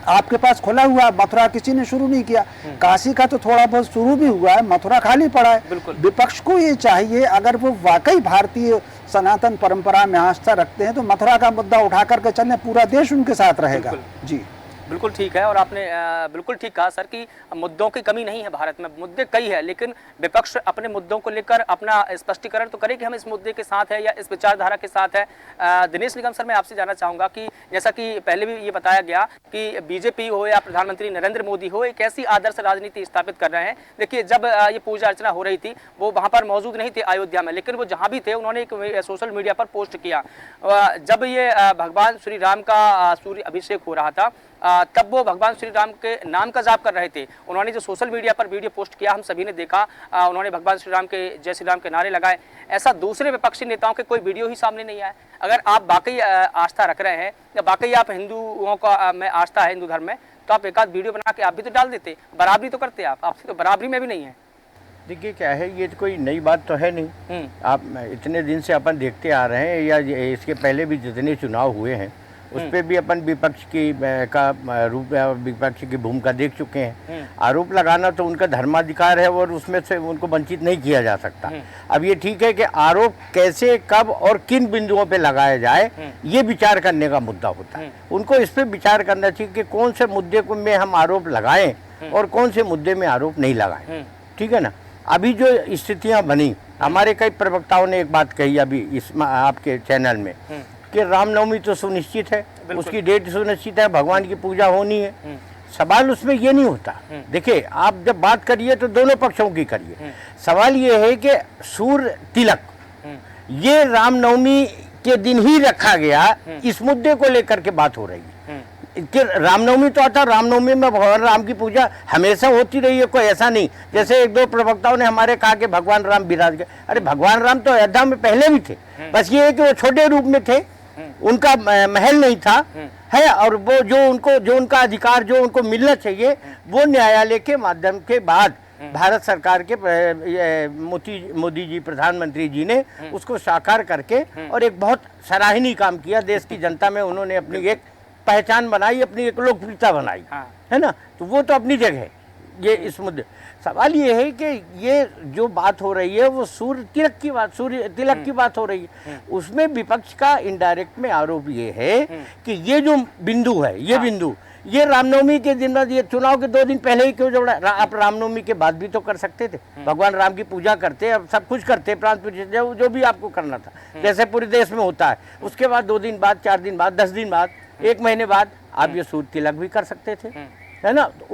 आपके पास खुला हुआ, मथुरा किसी ने शुरू नहीं किया, काशी का तो थोड़ा बहुत शुरू भी हुआ है, मथुरा खाली पड़ा है। विपक्ष को ये चाहिए, अगर वो वाकई भारतीय सनातन परंपरा में आस्था रखते हैं तो मथुरा का मुद्दा उठा करके चलने, पूरा देश उनके साथ रहेगा। जी बिल्कुल ठीक है। और आपने बिल्कुल ठीक कहा सर कि मुद्दों की कमी नहीं है भारत में, मुद्दे कई है, लेकिन विपक्ष अपने मुद्दों को लेकर अपना स्पष्टीकरण तो करे कि हम इस मुद्दे के साथ है या इस विचारधारा के साथ है। दिनेश निगम सर, मैं आपसे जानना चाहूँगा कि जैसा कि पहले भी ये बताया गया कि बीजेपी हो या प्रधानमंत्री नरेंद्र मोदी हो, एक ऐसी आदर्श राजनीति स्थापित कर रहे हैं। देखिए, जब ये पूजा अर्चना हो रही थी, वो वहाँ पर मौजूद नहीं थे अयोध्या में, लेकिन वो जहाँ भी थे उन्होंने एक सोशल मीडिया पर पोस्ट किया। जब ये भगवान श्री राम का सूर्य अभिषेक हो रहा था, तब वो भगवान श्री राम के नाम का जाप कर रहे थे। उन्होंने जो सोशल मीडिया पर वीडियो पोस्ट किया, हम सभी ने देखा, उन्होंने भगवान श्री राम के, जय श्री राम के नारे लगाए। ऐसा दूसरे विपक्षी नेताओं के कोई वीडियो ही सामने नहीं आया। अगर आप वाकई आस्था रख रहे हैं या वाकई आप हिंदुओं का में आस्था है, हिंदू धर्म में, तो आप एक आध वीडियो बना के आप भी तो डाल देते, बराबरी तो करते। आपसे तो बराबरी में भी नहीं है। देखिए क्या है, ये तो कोई नई बात तो है नहीं। आप इतने दिन से अपन देखते आ रहे हैं, या इसके पहले भी जितने चुनाव हुए हैं उस पर भी अपन विपक्ष की रूप, विपक्ष की भूमिका देख चुके हैं। आरोप लगाना तो उनका धर्माधिकार है और उसमें से उनको वंचित नहीं किया जा सकता। अब ये ठीक है कि आरोप कैसे, कब और किन बिंदुओं पे लगाया जाए, ये विचार करने का मुद्दा होता है। उनको इस पर विचार करना चाहिए कि कौन से मुद्दे को में हम आरोप लगाएं और कौन से मुद्दे में आरोप नहीं लगाएं। ठीक है ना। अभी जो स्थितियाँ बनी, हमारे कई प्रवक्ताओं ने एक बात कही अभी इस आपके चैनल में कि रामनवमी तो सुनिश्चित है, उसकी डेट सुनिश्चित है, भगवान की पूजा होनी है। सवाल उसमें ये नहीं होता। देखिए, आप जब बात करिए तो दोनों पक्षों की करिए। सवाल ये है कि सूर्य तिलक ये रामनवमी के दिन ही रखा गया, इस मुद्दे को लेकर के बात हो रही है कि रामनवमी तो आता, रामनवमी में भगवान राम की पूजा हमेशा होती रही है, कोई ऐसा नहीं। जैसे एक दो प्रवक्ताओं ने हमारे कहा कि भगवान राम विराज गए, अरे भगवान राम तो अयोध्या में पहले भी थे, बस ये है कि वो छोटे रूप में थे, उनका महल नहीं था है, और वो जो उनका अधिकार जो उनको मिलना चाहिए वो न्यायालय के माध्यम के बाद भारत सरकार के मोदी जी प्रधानमंत्री जी ने उसको साकार करके और एक बहुत सराहनीय काम किया। देश की जनता में उन्होंने अपनी एक पहचान बनाई, अपनी एक लोकप्रियता बनाई, है ना। तो वो तो अपनी जगह है। ये इस मुद्दे सवाल ये है कि ये जो बात हो रही है वो सूर्य तिलक की बात हो रही है। उसमें विपक्ष का इनडायरेक्ट में आरोप ये है कि ये जो बिंदु है, ये बिंदु ये रामनवमी के दिन, ये चुनाव के 2 दिन पहले ही क्यों जोड़ा? आप रामनवमी के बाद भी तो कर सकते थे। भगवान राम की पूजा करते, अब सब कुछ करते, प्रांत जो भी आपको करना था, जैसे पूरे देश में होता है। उसके बाद 2 दिन बाद, 4 दिन बाद, 10 दिन बाद, 1 महीने बाद आप ये सूर्य तिलक भी कर सकते थे, है ना। तो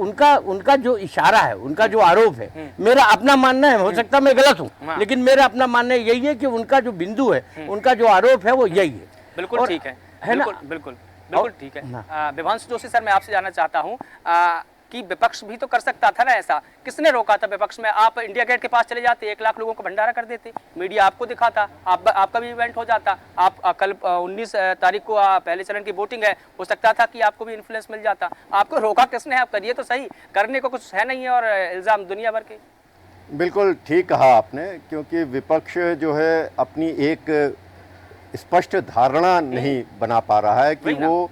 उनका जो इशारा है, उनका जो आरोप है, मेरा अपना मानना है, हो सकता मैं गलत हूँ, लेकिन मेरा अपना मानना यही है कि उनका जो बिंदु है, उनका जो आरोप है वो यही है। बिल्कुल ठीक है ना, बिल्कुल ठीक है। विभांशु जोशी सर, मैं आपसे जानना चाहता हूँ कि विपक्ष भी तो कर सकता था ना ऐसा, किसने रोका था विपक्ष में? आप इंडिया गेट के पास चले जाते, 1 लाख लोगों को भंडारा कर देते, मीडिया आपको दिखाता, आपका भी इवेंट हो जाता। आप कल 19 तारीख को पहले चरण की वोटिंग है, हो सकता था कि आपको भी इन्फ्लुएंस मिल जाता। आपको रोका किसने? आप करिए तो सही, करने को कुछ है नहीं है और इल्ज़ाम दुनिया भर के। बिल्कुल ठीक कहा आपने, क्योंकि विपक्ष जो है अपनी एक स्पष्ट धारणा नहीं बना पा रहा है कि वो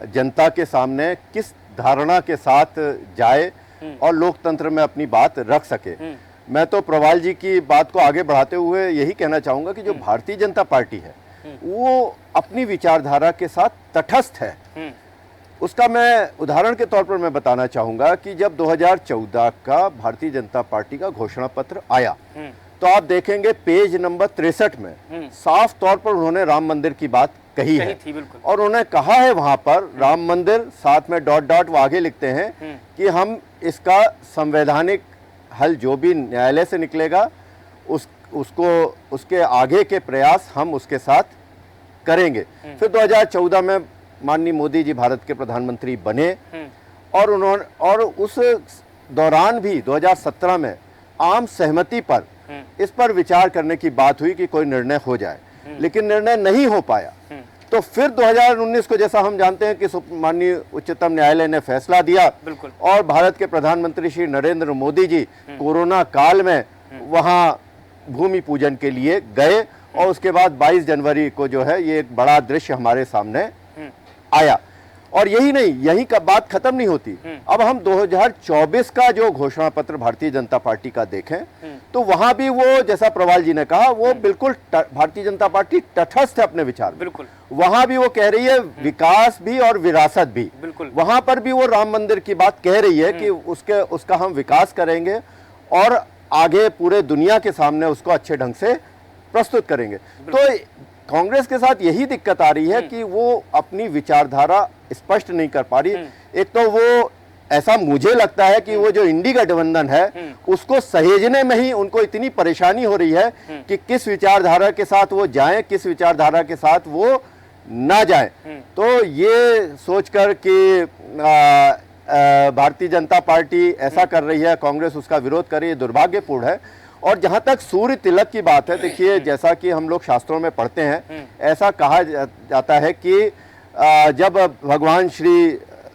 जनता के सामने किस धारणा के साथ जाए और लोकतंत्र में अपनी बात रख सके। मैं तो प्रवाल जी की बात को आगे बढ़ाते हुए यही कहना चाहूँगा कि जो भारतीय जनता पार्टी है वो अपनी विचारधारा के साथ तटस्थ है। उसका मैं उदाहरण के तौर पर मैं बताना चाहूँगा कि जब 2014 का भारतीय जनता पार्टी का घोषणा पत्र आया तो आप देखेंगे पेज नंबर 63 में साफ तौर पर उन्होंने राम मंदिर की बात कही है, और उन्होंने कहा है वहां पर राम मंदिर, साथ में डॉट डॉट वो आगे लिखते हैं कि हम इसका संवैधानिक हल जो भी न्यायालय से निकलेगा उसके आगे के प्रयास हम उसके साथ करेंगे। फिर 2014 में माननीय मोदी जी भारत के प्रधानमंत्री बने और उस दौरान भी 2017 में आम सहमति पर इस पर विचार करने की बात हुई कि कोई निर्णय हो जाए, लेकिन निर्णय नहीं हो पाया। तो फिर 2019 को जैसा हम जानते हैं कि माननीय उच्चतम न्यायालय ने फैसला दिया और भारत के प्रधानमंत्री श्री नरेंद्र मोदी जी कोरोना काल में वहां भूमि पूजन के लिए गए और उसके बाद 22 जनवरी को जो है ये एक बड़ा दृश्य हमारे सामने आया। और यही नहीं, यही का बात खत्म नहीं होती। अब हम 2024 का जो घोषणा पत्र भारतीय जनता पार्टी का देखें तो वहां भी वो, जैसा प्रवाल जी ने कहा, वो बिल्कुल भारतीय जनता पार्टी तटस्थ है अपने विचार। बिल्कुल वहां भी वो कह रही है विकास भी और विरासत भी। वहां पर भी वो राम मंदिर की बात कह रही है कि उसका हम विकास करेंगे और आगे पूरे दुनिया के सामने उसको अच्छे ढंग से प्रस्तुत करेंगे। तो कांग्रेस के साथ यही दिक्कत आ रही है कि वो अपनी विचारधारा स्पष्ट नहीं कर पा रही। एक तो वो, ऐसा मुझे लगता है कि वो जो इंडी गठबंधन है उसको सहेजने में ही उनको इतनी परेशानी हो रही है कि किस विचारधारा के साथ वो जाएं, किस विचारधारा के साथ वो ना जाएं। तो ये सोचकर कि भारतीय जनता पार्टी ऐसा कर रही है, कांग्रेस उसका विरोध कर रही है, दुर्भाग्यपूर्ण है। और जहां तक सूर्य तिलक की बात है, देखिए जैसा कि हम लोग शास्त्रों में पढ़ते हैं, ऐसा कहा जाता है कि जब भगवान श्री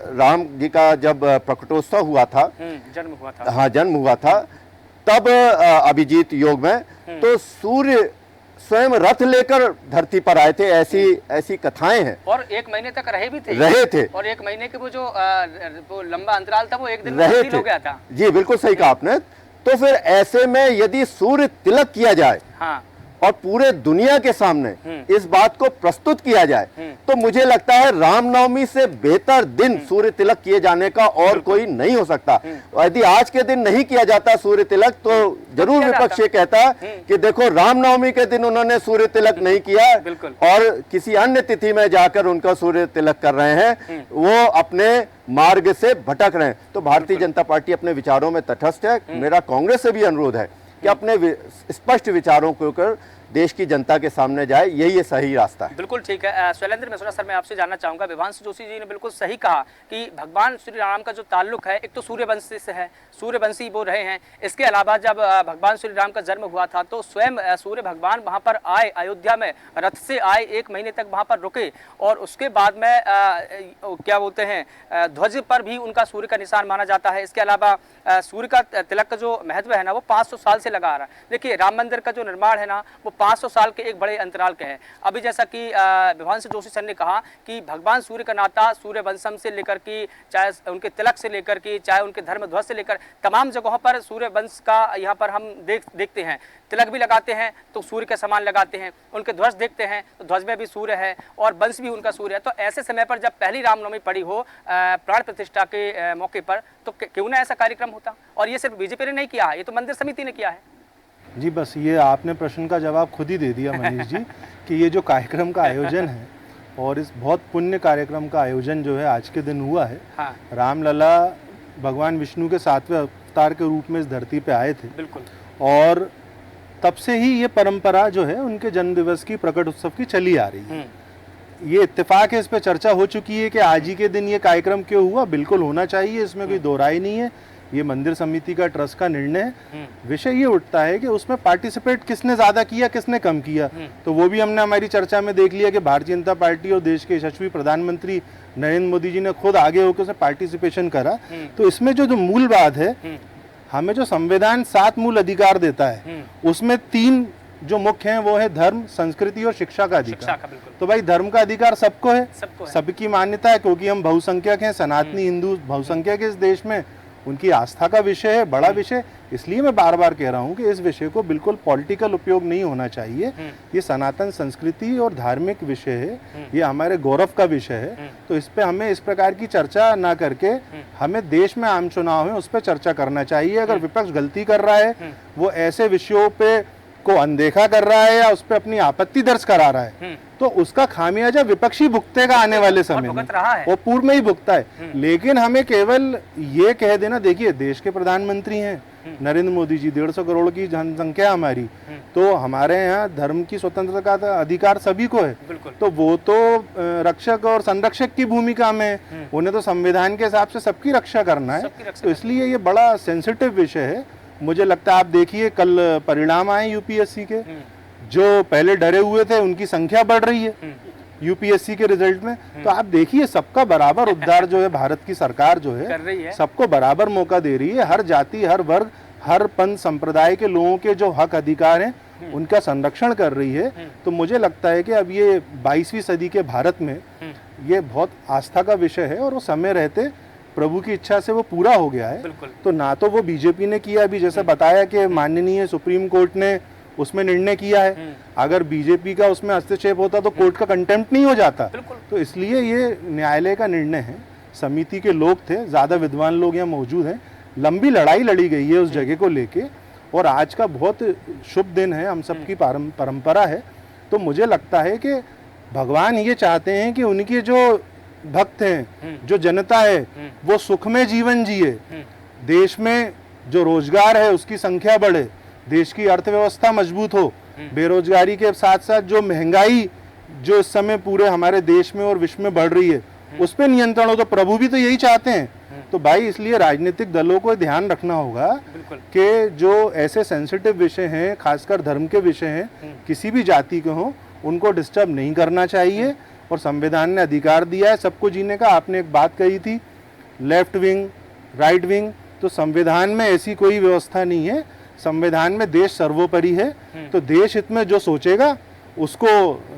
राम जी का जब प्रकटोत्सव हुआ था, जन्म हुआ था, तब अभिजीत योग में तो सूर्य स्वयं रथ लेकर धरती पर आए थे, ऐसी कथाएं हैं। और 1 महीने तक रहे थे और 1 महीने के वो जो वो लंबा अंतराल था वो 1 दिन में हो गया था। जी बिल्कुल सही कहा आपने। तो फिर ऐसे में यदि सूर्य तिलक किया जाए और पूरे दुनिया के सामने इस बात को प्रस्तुत किया जाए, तो मुझे लगता है रामनवमी से बेहतर दिन सूर्य तिलक किए जाने का और कोई नहीं हो सकता। यदि आज के दिन नहीं किया जाता सूर्य तिलक, तो जरूर विपक्ष ये कहता कि देखो रामनवमी के दिन उन्होंने सूर्य तिलक नहीं किया और किसी अन्य तिथि में जाकर उनका सूर्य तिलक कर रहे हैं, वो अपने मार्ग से भटक रहे हैं। तो भारतीय जनता पार्टी अपने विचारों में तटस्थ है। मेरा कांग्रेस से भी अनुरोध है कि अपने स्पष्ट विचारों को कर देश की जनता के सामने जाए, यही सही रास्ता है। बिल्कुल ठीक है। शैलेंद्र मिश्रा सर, मैं आपसे जानना चाहूंगा, विभांशु जोशी जी ने बिल्कुल सही कहा कि भगवान श्री राम का जो ताल्लुक है एक तो सूर्यवंशी से है, सूर्यवंशी वो रहे हैं। इसके अलावा जब भगवान श्री राम का जन्म हुआ था तो स्वयं सूर्य भगवान वहां पर आए, अयोध्या में रथ से आए, 1 महीने तक वहां पर रुके और उसके बाद में क्या बोलते हैं, ध्वज पर भी उनका सूर्य का निशान माना जाता है। इसके अलावा सूर्य का तिलक का जो महत्व है ना, वो 500 साल से लगा आ रहा है। देखिए, राम मंदिर का जो निर्माण है ना, वो 500 साल के एक बड़े अंतराल के हैं। अभी जैसा कि विभांशु जोशी सर ने कहा कि भगवान सूर्य का नाता सूर्यवंशम से लेकर के, चाहे उनके तिलक से लेकर के, चाहे उनके धर्म ध्वज से लेकर तमाम जगहों पर सूर्यवंश का यहाँ पर हम देखते हैं। तिलक भी लगाते हैं तो सूर्य के समान लगाते हैं, उनके ध्वज देखते हैं तो ध्वज में भी सूर्य है और वंश भी उनका सूर्य है। तो ऐसे समय पर जब पहली रामनवमी पड़ी हो प्राण प्रतिष्ठा के मौके पर, तो क्यों ना ऐसा कार्यक्रम होता। और ये सिर्फ बीजेपी ने नहीं किया है, ये तो मंदिर समिति ने किया है। जी, बस ये आपने प्रश्न का जवाब खुद ही दे दिया मनीष जी कि ये जो कार्यक्रम का आयोजन है और इस बहुत पुण्य कार्यक्रम का आयोजन जो है आज के दिन हुआ है। हाँ। रामलला भगवान विष्णु के 7वें अवतार के रूप में इस धरती पे आए थे। बिल्कुल। और तब से ही ये परंपरा जो है उनके जन्म दिवस की, प्रकट उत्सव की चली आ रही है। ये इत्तेफाक है, इस पे चर्चा हो चुकी है कि आज ही के दिन ये कार्यक्रम क्यों हुआ। बिल्कुल होना चाहिए, इसमें कोई दो राय नहीं है। ये मंदिर समिति का ट्रस्ट का निर्णय है। विषय ये उठता है कि उसमें पार्टिसिपेट किसने ज्यादा किया, किसने कम किया। तो वो भी हमने हमारी चर्चा में देख लिया कि भारतीय जनता पार्टी और देश के यशस्वी प्रधानमंत्री नरेंद्र मोदी जी ने खुद आगे होकर उसमें पार्टिसिपेशन करा। तो इसमें जो मूल बात है, हमें जो संविधान 7 मूल अधिकार देता है, उसमें 3 जो मुख्य हैं वो है धर्म, संस्कृति और शिक्षा का अधिकार। तो भाई धर्म का अधिकार सबको है, सबकी मान्यता है, क्योंकि हम बहुसंख्यक हैं, सनातनी हिंदू बहुसंख्यक इस देश में, उनकी आस्था का विषय है, बड़ा विषय। इसलिए मैं बार बार कह रहा हूँ कि इस विषय को बिल्कुल पॉलिटिकल उपयोग नहीं होना चाहिए। ये सनातन संस्कृति और धार्मिक विषय है, ये हमारे गौरव का विषय है। तो इस पे हमें इस प्रकार की चर्चा ना करके हमें देश में आम चुनाव है उस पर चर्चा करना चाहिए। अगर विपक्ष गलती कर रहा है, वो ऐसे विषयों पे को अनदेखा कर रहा है या उस पर अपनी आपत्ति दर्ज करा रहा है, तो उसका खामियाजा विपक्षी भुगतेगा आने वाले समय में, वो पूर्व में ही भुगता है। लेकिन हमें केवल ये कह देना, देखिए देश के प्रधानमंत्री हैं नरेंद्र मोदी जी, 150 करोड़ की जनसंख्या हमारी, तो हमारे यहाँ धर्म की स्वतंत्रता का अधिकार सभी को है। तो वो तो रक्षक और संरक्षक की भूमिका में है, उन्हें तो संविधान के हिसाब से सबकी रक्षा करना है। तो इसलिए ये बड़ा सेंसिटिव विषय है। मुझे लगता है आप देखिए कल परिणाम आए यूपीएससी के, जो पहले डरे हुए थे उनकी संख्या बढ़ रही है यूपीएससी के रिजल्ट में। तो आप देखिए सबका बराबर उद्धार जो है भारत की सरकार जो है सबको बराबर मौका दे रही है। हर जाति, हर वर्ग, हर पंथ संप्रदाय के लोगों के जो हक अधिकार हैं उनका संरक्षण कर रही है। तो मुझे लगता है कि अब ये 22वीं सदी के भारत में ये बहुत आस्था का विषय है और वो समय रहते प्रभु की इच्छा से वो पूरा हो गया है। तो ना तो वो बीजेपी ने किया, अभी जैसे बताया कि माननीय सुप्रीम कोर्ट ने उसमें निर्णय किया है। अगर बीजेपी का उसमें हस्तक्षेप होता तो कोर्ट का कंटेम्प्ट नहीं हो जाता। तो इसलिए ये न्यायालय का निर्णय है। समिति के लोग थे, ज्यादा विद्वान लोग यहाँ मौजूद हैं, लंबी लड़ाई लड़ी गई है उस जगह को लेके और आज का बहुत शुभ दिन है, हम सबकी परंपरा है। तो मुझे लगता है कि भगवान ये चाहते हैं कि उनके जो भक्त हैं, जो जनता है, वो सुखमय जीवन जिए, देश में जो रोजगार है उसकी संख्या बढ़े, देश की अर्थव्यवस्था मजबूत हो, बेरोजगारी के साथ साथ जो महंगाई जो इस समय पूरे हमारे देश में और विश्व में बढ़ रही है उस पर नियंत्रण हो। तो प्रभु भी तो यही चाहते हैं। तो भाई इसलिए राजनीतिक दलों को ध्यान रखना होगा कि जो ऐसे सेंसिटिव विषय हैं, खासकर धर्म के विषय हैं, किसी भी जाति के हों, उनको डिस्टर्ब नहीं करना चाहिए। और संविधान ने अधिकार दिया है सबको जीने का। आपने एक बात कही थी लेफ्ट विंग, राइट विंग, तो संविधान में ऐसी कोई व्यवस्था नहीं है। संविधान में देश सर्वोपरि है। तो देश हित में जो सोचेगा उसको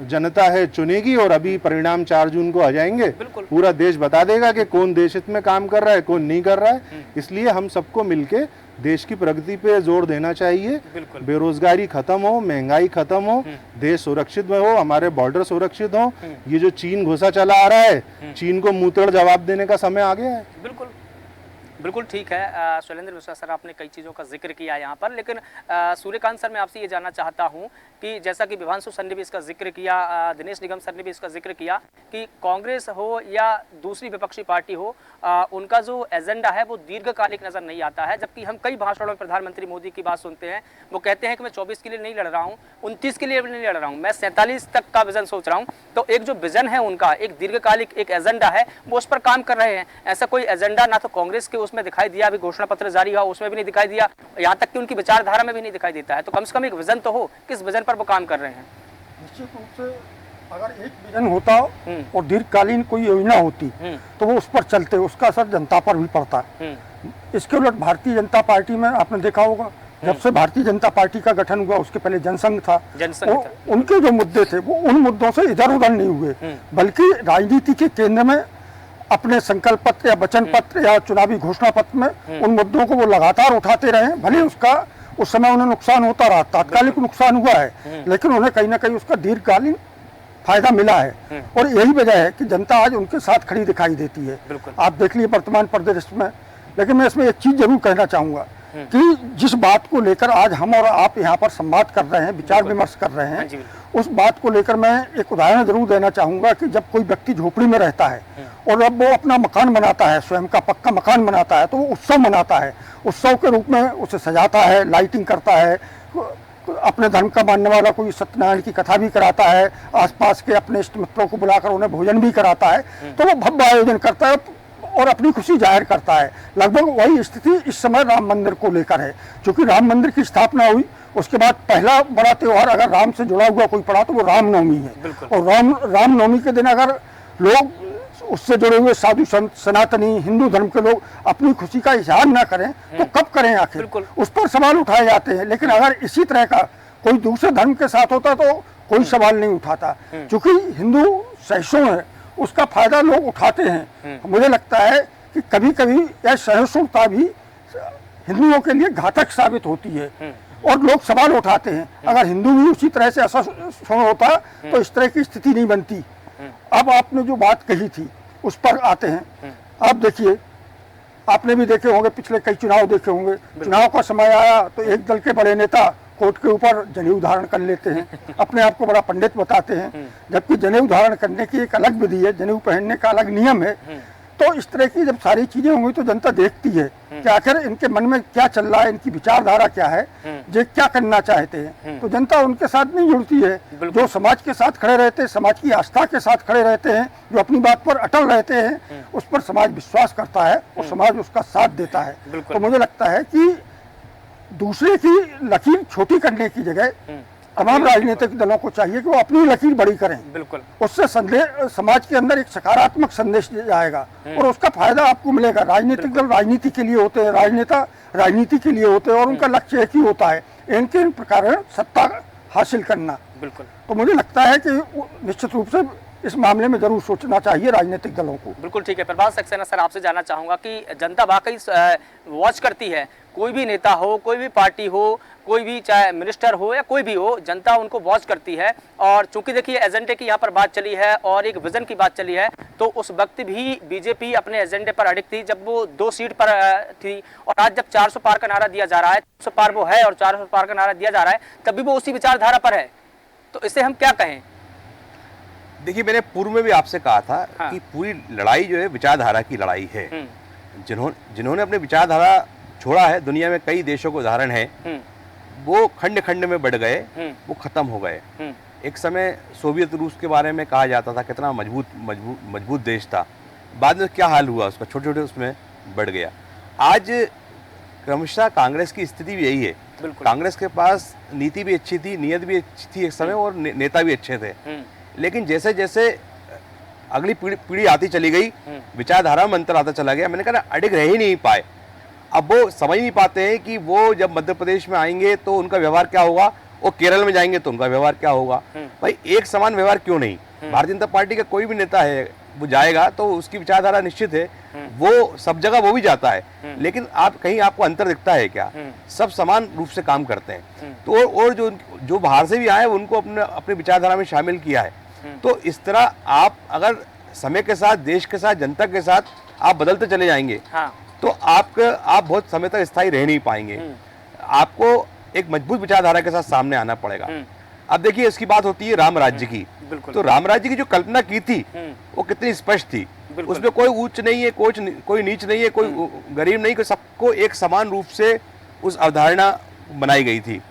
जनता है चुनेगी और अभी परिणाम 4 जून को आ जाएंगे। पूरा देश बता देगा कि कौन देश हित में काम कर रहा है, कौन नहीं कर रहा है। इसलिए हम सबको मिलके देश की प्रगति पे जोर देना चाहिए। बेरोजगारी खत्म हो, महंगाई खत्म हो, देश सुरक्षित में हो, हमारे बॉर्डर सुरक्षित हो। ये जो चीन घुसा चला आ रहा है, चीन को मुंहतोड़ जवाब देने का समय आ गया है। बिल्कुल ठीक है। शैलेंद्र मिश्रा सर, आपने कई चीज़ों का जिक्र किया यहाँ पर, लेकिन सूर्यकांत सर मैं आपसे ये जानना चाहता हूँ कि जैसा कि विभांशु सर ने भी इसका जिक्र किया, दिनेश निगम सर ने भी इसका जिक्र किया कि कांग्रेस हो या दूसरी विपक्षी पार्टी हो, उनका जो एजेंडा है वो दीर्घकालिक नज़र नहीं आता है। जबकि हम कई भाषणों में प्रधानमंत्री मोदी की बात सुनते हैं, वो कहते हैं कि मैं 24 के लिए नहीं लड़ रहा हूँ, 29 के लिए नहीं लड़ रहा हूँ, मैं 47 तक का विजन सोच रहा हूँ। तो एक जो विजन है उनका, एक दीर्घकालिक एक एजेंडा है, वो उस पर काम कर रहे हैं। ऐसा कोई एजेंडा ना तो कांग्रेस के उसमें दिखाई दिया, अभी घोषणा पत्र जारी हुआ उसमें भी नहीं दिखाई दिया, यहाँ तक कि उनकी विचारधारा में भी नहीं दिखाई देता है। तो कम से कम एक विजन तो हो, किस विजन पर वो काम कर रहे हैं? निश्चित रूप से अगर एक विजन होता और दीर्घकालीन कोई योजना होती तो वो उस पर चलते, उसका असर जनता पर भी पड़ता है। इसके उलट भारतीय जनता पार्टी में आपने देखा होगा, जब से भारतीय जनता पार्टी का गठन हुआ, उसके पहले जनसंघ था, उनके जो मुद्दे थे वो उन मुद्दों से इधर उधर नहीं हुए, बल्कि राजनीति के केंद्र में अपने संकल्प पत्र या वचन पत्र या चुनावी घोषणा पत्र में उन मुद्दों को वो लगातार उठाते रहे। भले उसका उस समय उन्हें नुकसान होता रहा, तात्कालिक नुकसान हुआ है, लेकिन उन्हें कहीं ना कहीं उसका दीर्घकालीन फायदा मिला है। और यही वजह है कि जनता आज उनके साथ खड़ी दिखाई देती है। आप देख लीजिए वर्तमान परिदृश्य में। लेकिन मैं इसमें एक चीज जरूर कहना चाहूंगा कि जिस बात को लेकर आज हम और आप यहाँ पर संवाद कर रहे हैं, विचार विमर्श कर रहे हैं, उस बात को लेकर मैं एक उदाहरण जरूर देना चाहूंगा कि जब कोई व्यक्ति झोपड़ी में रहता है और जब वो अपना मकान बनाता है, स्वयं का पक्का मकान बनाता है, तो वो उत्सव मनाता है, उत्सव के रूप में उसे सजाता है, लाइटिंग करता है, अपने धर्म का मानने वाला कोई सत्यनारायण की कथा भी कराता है, आसपास के अपने इष्ट मित्रों को बुलाकर उन्हें भोजन भी कराता है, तो वो भव्य आयोजन करता है और अपनी खुशी जाहिर करता है। लगभग वही स्थिति इस समय राम मंदिर को लेकर है। क्योंकि राम मंदिर की स्थापना हुई, उसके बाद पहला बड़ा त्योहार अगर राम से जुड़ा हुआ कोई पड़ा तो वो रामनवमी है। और रामनवमी के दिन अगर लोग उससे जुड़े हुए साधु संत सनातनी हिंदू धर्म के लोग अपनी खुशी का इजहार ना करें तो कब करें आखिर? उस पर सवाल उठाए जाते हैं। लेकिन अगर इसी तरह का कोई दूसरे धर्म के साथ होता तो कोई सवाल नहीं उठाता। क्योंकि हिंदू सहिष्णु है, उसका फायदा लोग उठाते हैं। मुझे लगता है कि कभी कभी यह सहिष्णुता भी हिंदुओं के लिए घातक साबित होती है और लोग सवाल उठाते हैं। अगर हिंदू भी उसी तरह से असहिष्णु होता तो इस तरह की स्थिति नहीं बनती। अब आपने जो बात कही थी उस पर आते हैं। आप देखिए, आपने भी देखे होंगे, पिछले कई चुनाव देखे होंगे, चुनाव का समय आया तो एक दल के बड़े नेता कोर्ट के ऊपर जनेऊ धारण कर लेते हैं, अपने आप को बड़ा पंडित बताते हैं, जबकि जनेऊ धारण करने की एक अलग विधि है, जनेऊ पहनने का अलग नियम है। तो इस तरह की जब सारी चीजें होंगी तो जनता देखती है कि आखिर इनके मन में क्या चल रहा है, इनकी विचारधारा क्या है, ये क्या करना चाहते हैं। तो जनता उनके साथ नहीं जुड़ती है। जो समाज के साथ खड़े रहते हैं, समाज की आस्था के साथ खड़े रहते हैं, जो अपनी बात पर अटल रहते हैं, उस पर समाज विश्वास करता है और समाज उसका साथ देता है। तो मुझे लगता है कि दूसरे की लकीर छोटी करने की जगह तमाम राजनीतिक दलों को चाहिए कि वो अपनी लकीर बड़ी करें। उससे समाज के अंदर एक सकारात्मक संदेश जाएगा और उसका फायदा आपको मिलेगा। राजनीतिक दल राजनीति के लिए होते हैं, राजनेता राजनीति के लिए होते हैं और उनका लक्ष्य एक ही होता है, इनके प्रकार सत्ता हासिल करना। तो मुझे लगता है कि निश्चित रूप से इस मामले में जरूर सोचना चाहिए राजनीतिक दलों को। बिल्कुल ठीक है। प्रभात सक्सेना सर, आपसे जानना चाहूंगा कि जनता वाकई वॉच करती है, कोई भी नेता हो, कोई भी पार्टी हो, कोई भी चाहे मिनिस्टर हो या कोई भी हो, जनता उनको वॉच करती है। और चूंकि देखिए एजेंडे की यहाँ पर बात चली है और एक विजन की बात चली है, तो उस वक्त भी बीजेपी अपने एजेंडे पर अडिग थी जब वो 2 सीट पर थी। और आज जब 400 पार का नारा दिया जा रहा है, 400 पार वो है और 400 पार का नारा दिया जा रहा है, तब भी वो उसी विचारधारा पर है। तो इसे हम क्या कहें? देखिए, मैंने पूर्व में भी आपसे कहा था कि पूरी लड़ाई जो है विचारधारा की लड़ाई है। जिन्होंने अपने विचारधारा छोड़ा है, दुनिया में कई देशों को उदाहरण है, वो खंड खंड में बढ़ गए, वो खत्म हो गए। एक समय सोवियत रूस के बारे में कहा जाता था कितना मजबूत देश था, बाद में क्या हाल हुआ उसका, छोटे छोटे उसमें बढ़ गया। आज क्रमशः कांग्रेस की स्थिति भी यही है। कांग्रेस के पास नीति भी अच्छी थी, नीयत भी अच्छी थी एक समय, और नेता भी अच्छे थे। लेकिन जैसे जैसे अगली पीढ़ी आती चली गई, विचारधारा में अंतर आता चला गया। मैंने कहा अडिग रह ही नहीं पाए। अब वो समझ नहीं पाते हैं कि वो जब मध्य प्रदेश में आएंगे तो उनका व्यवहार क्या होगा वो केरल में जाएंगे तो उनका व्यवहार क्या होगा। भाई एक समान व्यवहार क्यों नहीं? भारतीय जनता पार्टी का कोई भी नेता है वो जाएगा तो उसकी विचारधारा निश्चित है, वो सब जगह वो भी जाता है, लेकिन आप कहीं आपको अंतर दिखता है क्या? सब समान रूप से काम करते हैं। तो और जो बाहर से भी आए उनको अपने विचारधारा में शामिल किया है। तो इस तरह आप अगर समय के साथ, देश के साथ, जनता के साथ आप बदलते चले जाएंगे तो आप बहुत समय तक स्थायी रह नहीं पाएंगे। आपको एक मजबूत विचारधारा के साथ सामने आना पड़ेगा। अब देखिए इसकी बात होती है राम राज्य की, तो राम राज्य की जो कल्पना की थी वो कितनी स्पष्ट थी। उसमें कोई ऊंच नहीं है, कोई नीच नहीं है, कोई गरीब नहीं, कोई सबको एक समान रूप से उस अवधारणा बनाई गई थी।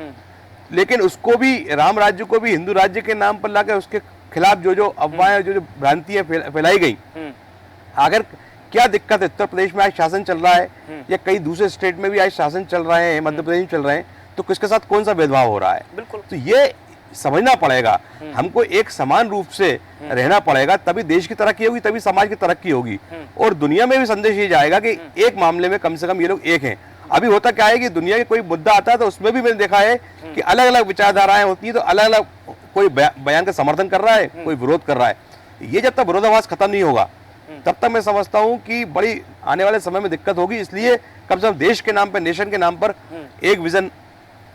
लेकिन उसको भी, राम राज्य को भी हिंदू राज्य के नाम पर लाकर उसके खिलाफ जो अफवाहें, जो भ्रांतियां फैलाई गई। अगर क्या दिक्कत है, उत्तर प्रदेश में आज शासन चल रहा है या कई दूसरे स्टेट में भी आज शासन चल रहे हैं, मध्य प्रदेश में चल रहे हैं, तो किसके साथ कौन सा भेदभाव हो रहा है? बिल्कुल। तो ये समझना पड़ेगा, हमको एक समान रूप से रहना पड़ेगा, तभी देश की तरक्की होगी, तभी समाज की तरक्की होगी। और दुनिया में भी संदेश ये जाएगा कि एक मामले में कम से कम ये लोग एक हैं। अभी होता क्या है कि दुनिया के कोई मुद्दा आता है तो उसमें भी मैंने देखा है कि अलग अलग विचारधाराएं होती है, तो अलग अलग कोई बयान का समर्थन कर रहा है, कोई विरोध कर रहा है। ये जब तक विरोधाभास खत्म नहीं होगा तब तक मैं समझता हूं कि बड़ी आने वाले समय में दिक्कत होगी। इसलिए कम से कम देश के नाम पर, नेशन के नाम पर एक विजन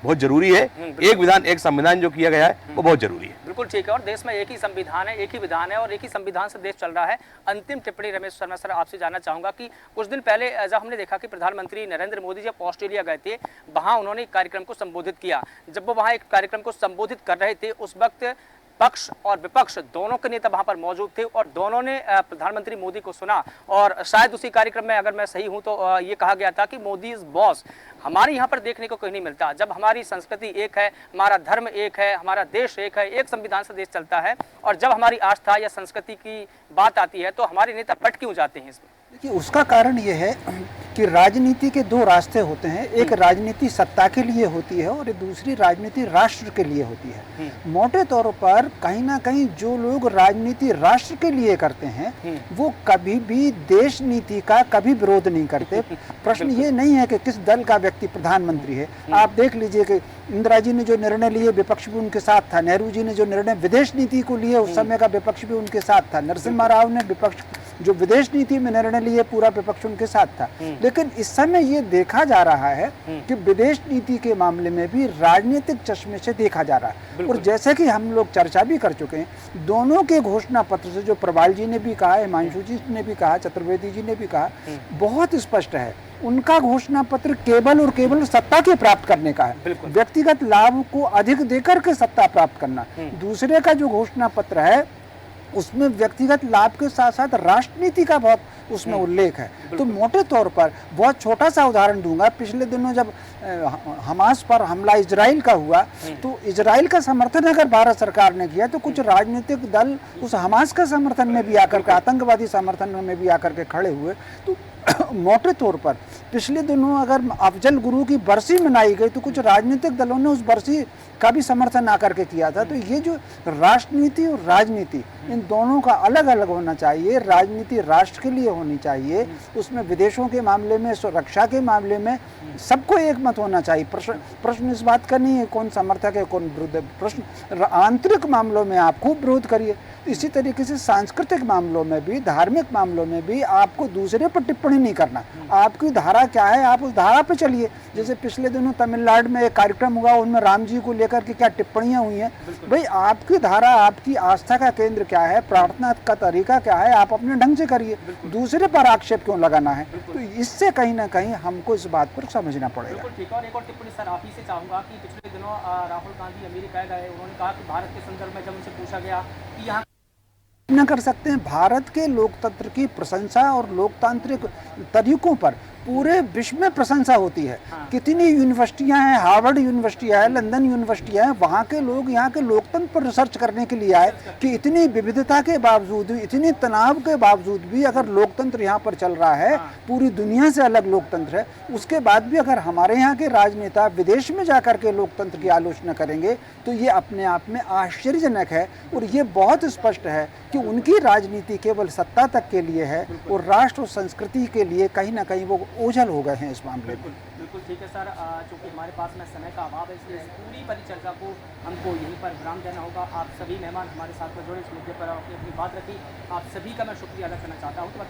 बहुत जरूरी है, एक विधान, एक संविधान जो किया गया है वो बहुत जरूरी है। बिल्कुल ठीक है। और देश में एक ही संविधान है, एक ही विधान है और एक ही संविधान से देश चल रहा है। अंतिम टिप्पणी रमेश शर्मा सर आपसे जानना चाहूंगा कि कुछ दिन पहले जब हमने देखा कि प्रधानमंत्री नरेंद्र मोदी जब ऑस्ट्रेलिया गए थे, वहां उन्होंने एक कार्यक्रम को संबोधित किया। जब वो वहां एक कार्यक्रम को संबोधित कर रहे थे, उस वक्त पक्ष और विपक्ष दोनों के नेता वहां पर मौजूद थे और दोनों ने प्रधानमंत्री मोदी को सुना। और शायद उसी कार्यक्रम में, अगर मैं सही हूं तो ये कहा गया था कि मोदी इज बॉस। हमारे यहाँ पर देखने को कहीं नहीं मिलता। जब हमारी संस्कृति एक है, हमारा धर्म एक है, हमारा देश एक है, एक संविधान से देश चलता है, और जब हमारी आस्था या संस्कृति की बात आती है तो हमारे नेता पट क्यों जाते हैं इसमें? देखिए, उसका कारण ये है कि राजनीति के दो रास्ते होते हैं। एक राजनीति सत्ता के लिए होती है और दूसरी राजनीति राष्ट्र के लिए होती है। मोटे तौर पर कहीं ना कहीं जो लोग राजनीति राष्ट्र के लिए करते हैं वो कभी भी देश नीति का कभी विरोध नहीं करते। प्रश्न ये नहीं है कि किस दल का व्यक्ति प्रधानमंत्री है। आप देख लीजिए कि इंदिरा जी ने जो निर्णय लिए विपक्ष भी उनके साथ था, नेहरू जी ने जो निर्णय विदेश नीति को लिए उस समय का विपक्ष भी उनके साथ था, नरसिम्हा राव ने विपक्ष जो विदेश नीति में निर्णय लिए पूरा विपक्ष उनके साथ था। लेकिन इस समय ये देखा जा रहा है कि विदेश नीति के मामले में भी राजनीतिक चश्मे से देखा जा रहा है। और जैसे कि हम लोग चर्चा भी कर चुके हैं, दोनों के घोषणा पत्र से, जो प्रवाल जी ने भी कहा, हिमांशु जी ने भी कहा, चतुर्वेदी जी ने भी कहा, बहुत स्पष्ट है। उनका घोषणा पत्र केवल और केवल सत्ता के प्राप्त करने का है, व्यक्तिगत लाभ को अधिक देकर के सत्ता प्राप्त करना। दूसरे का जो घोषणा पत्र है उसमें व्यक्तिगत लाभ के साथ साथ राष्ट्रनीति का बहुत उसमें उल्लेख है। तो मोटे तौर पर बहुत छोटा सा उदाहरण दूंगा। पिछले दिनों जब हमास पर हमला इजराइल का हुआ तो इजराइल का समर्थन अगर भारत सरकार ने किया तो कुछ राजनीतिक दल उस हमास का समर्थन में भी आकर के, आतंकवादी समर्थन में भी आकर के खड़े हुए। तो मोटे तौर पर पिछले दिनों अगर अफजल गुरु की बरसी मनाई गई तो कुछ राजनीतिक दलों ने उस बरसी का भी समर्थन आकर के किया था। तो ये जो राष्ट्रनीति और राजनीति, इन दोनों का अलग अलग होना चाहिए। राजनीति राष्ट्र के लिए होनी चाहिए, उसमें विदेशों के मामले में, सुरक्षा के मामले में सबको एक मत होना चाहिए। प्रश्न इस बात का नहीं है कौन समर्थक है कौन विरुद्ध है। प्रश्न आंतरिक मामलों में आप खूब विरोध करिए। इसी तरीके से सांस्कृतिक मामलों में भी, धार्मिक मामलों में भी आपको दूसरे पर टिप्पणी नहीं करना। आपकी धारा क्या है, आप उस धारा पे चलिए। जैसे पिछले दिनों तमिलनाडु में एक कार्यक्रम हुआ, उनमें राम जी को लेकर के क्या टिप्पणियां हुई हैं। भाई आपकी धारा, आपकी आस्था का केंद्र क्या है, प्रार्थना का तरीका क्या है, आप अपने ढंग से करिए। दूसरे पर आक्षेप क्यों लगाना है? तो इससे कहीं ना कहीं हमको इस बात पर समझना पड़ेगा। ठीक है। और एक और टिप्पणी सर आप ही से चाहूंगा कि पिछले दिनों राहुल गांधी अमेरिका गए, उन्होंने कहा कि भारत के संदर्भ में जब उनसे पूछा गया कि यहाँ न कर सकते हैं, भारत के लोकतंत्र की प्रशंसा और लोकतांत्रिक तरीकों पर पूरे विश्व में प्रशंसा होती है। कितनी यूनिवर्सिटियां हैं, हार्वर्ड यूनिवर्सिटी है, लंदन यूनिवर्सिटी है, वहाँ के लोग यहाँ के लोकतंत्र पर रिसर्च करने के लिए आए कि इतनी विविधता के बावजूद, इतनी तनाव के बावजूद भी अगर लोकतंत्र यहाँ पर चल रहा है, पूरी दुनिया से अलग लोकतंत्र है, उसके बाद भी अगर हमारे यहाँ के राजनेता विदेश में जाकर के लोकतंत्र की आलोचना करेंगे तो ये अपने आप में आश्चर्यजनक है। और ये बहुत स्पष्ट है कि उनकी राजनीति केवल सत्ता तक के लिए है और राष्ट्र और संस्कृति के लिए कहीं ना कहीं वो ओझल हो गए हैं इस मामले में। बिल्कुल ठीक है सर, चूँकि हमारे पास में समय का अभाव है, इसलिए इस पूरी परिचर्चा को हमको यहीं पर विराम देना होगा। आप सभी मेहमान हमारे साथ में जुड़े, इस मुद्दे पर अपनी अपनी बात रखी, आप सभी का मैं शुक्रिया अदा करना चाहता हूँ। तो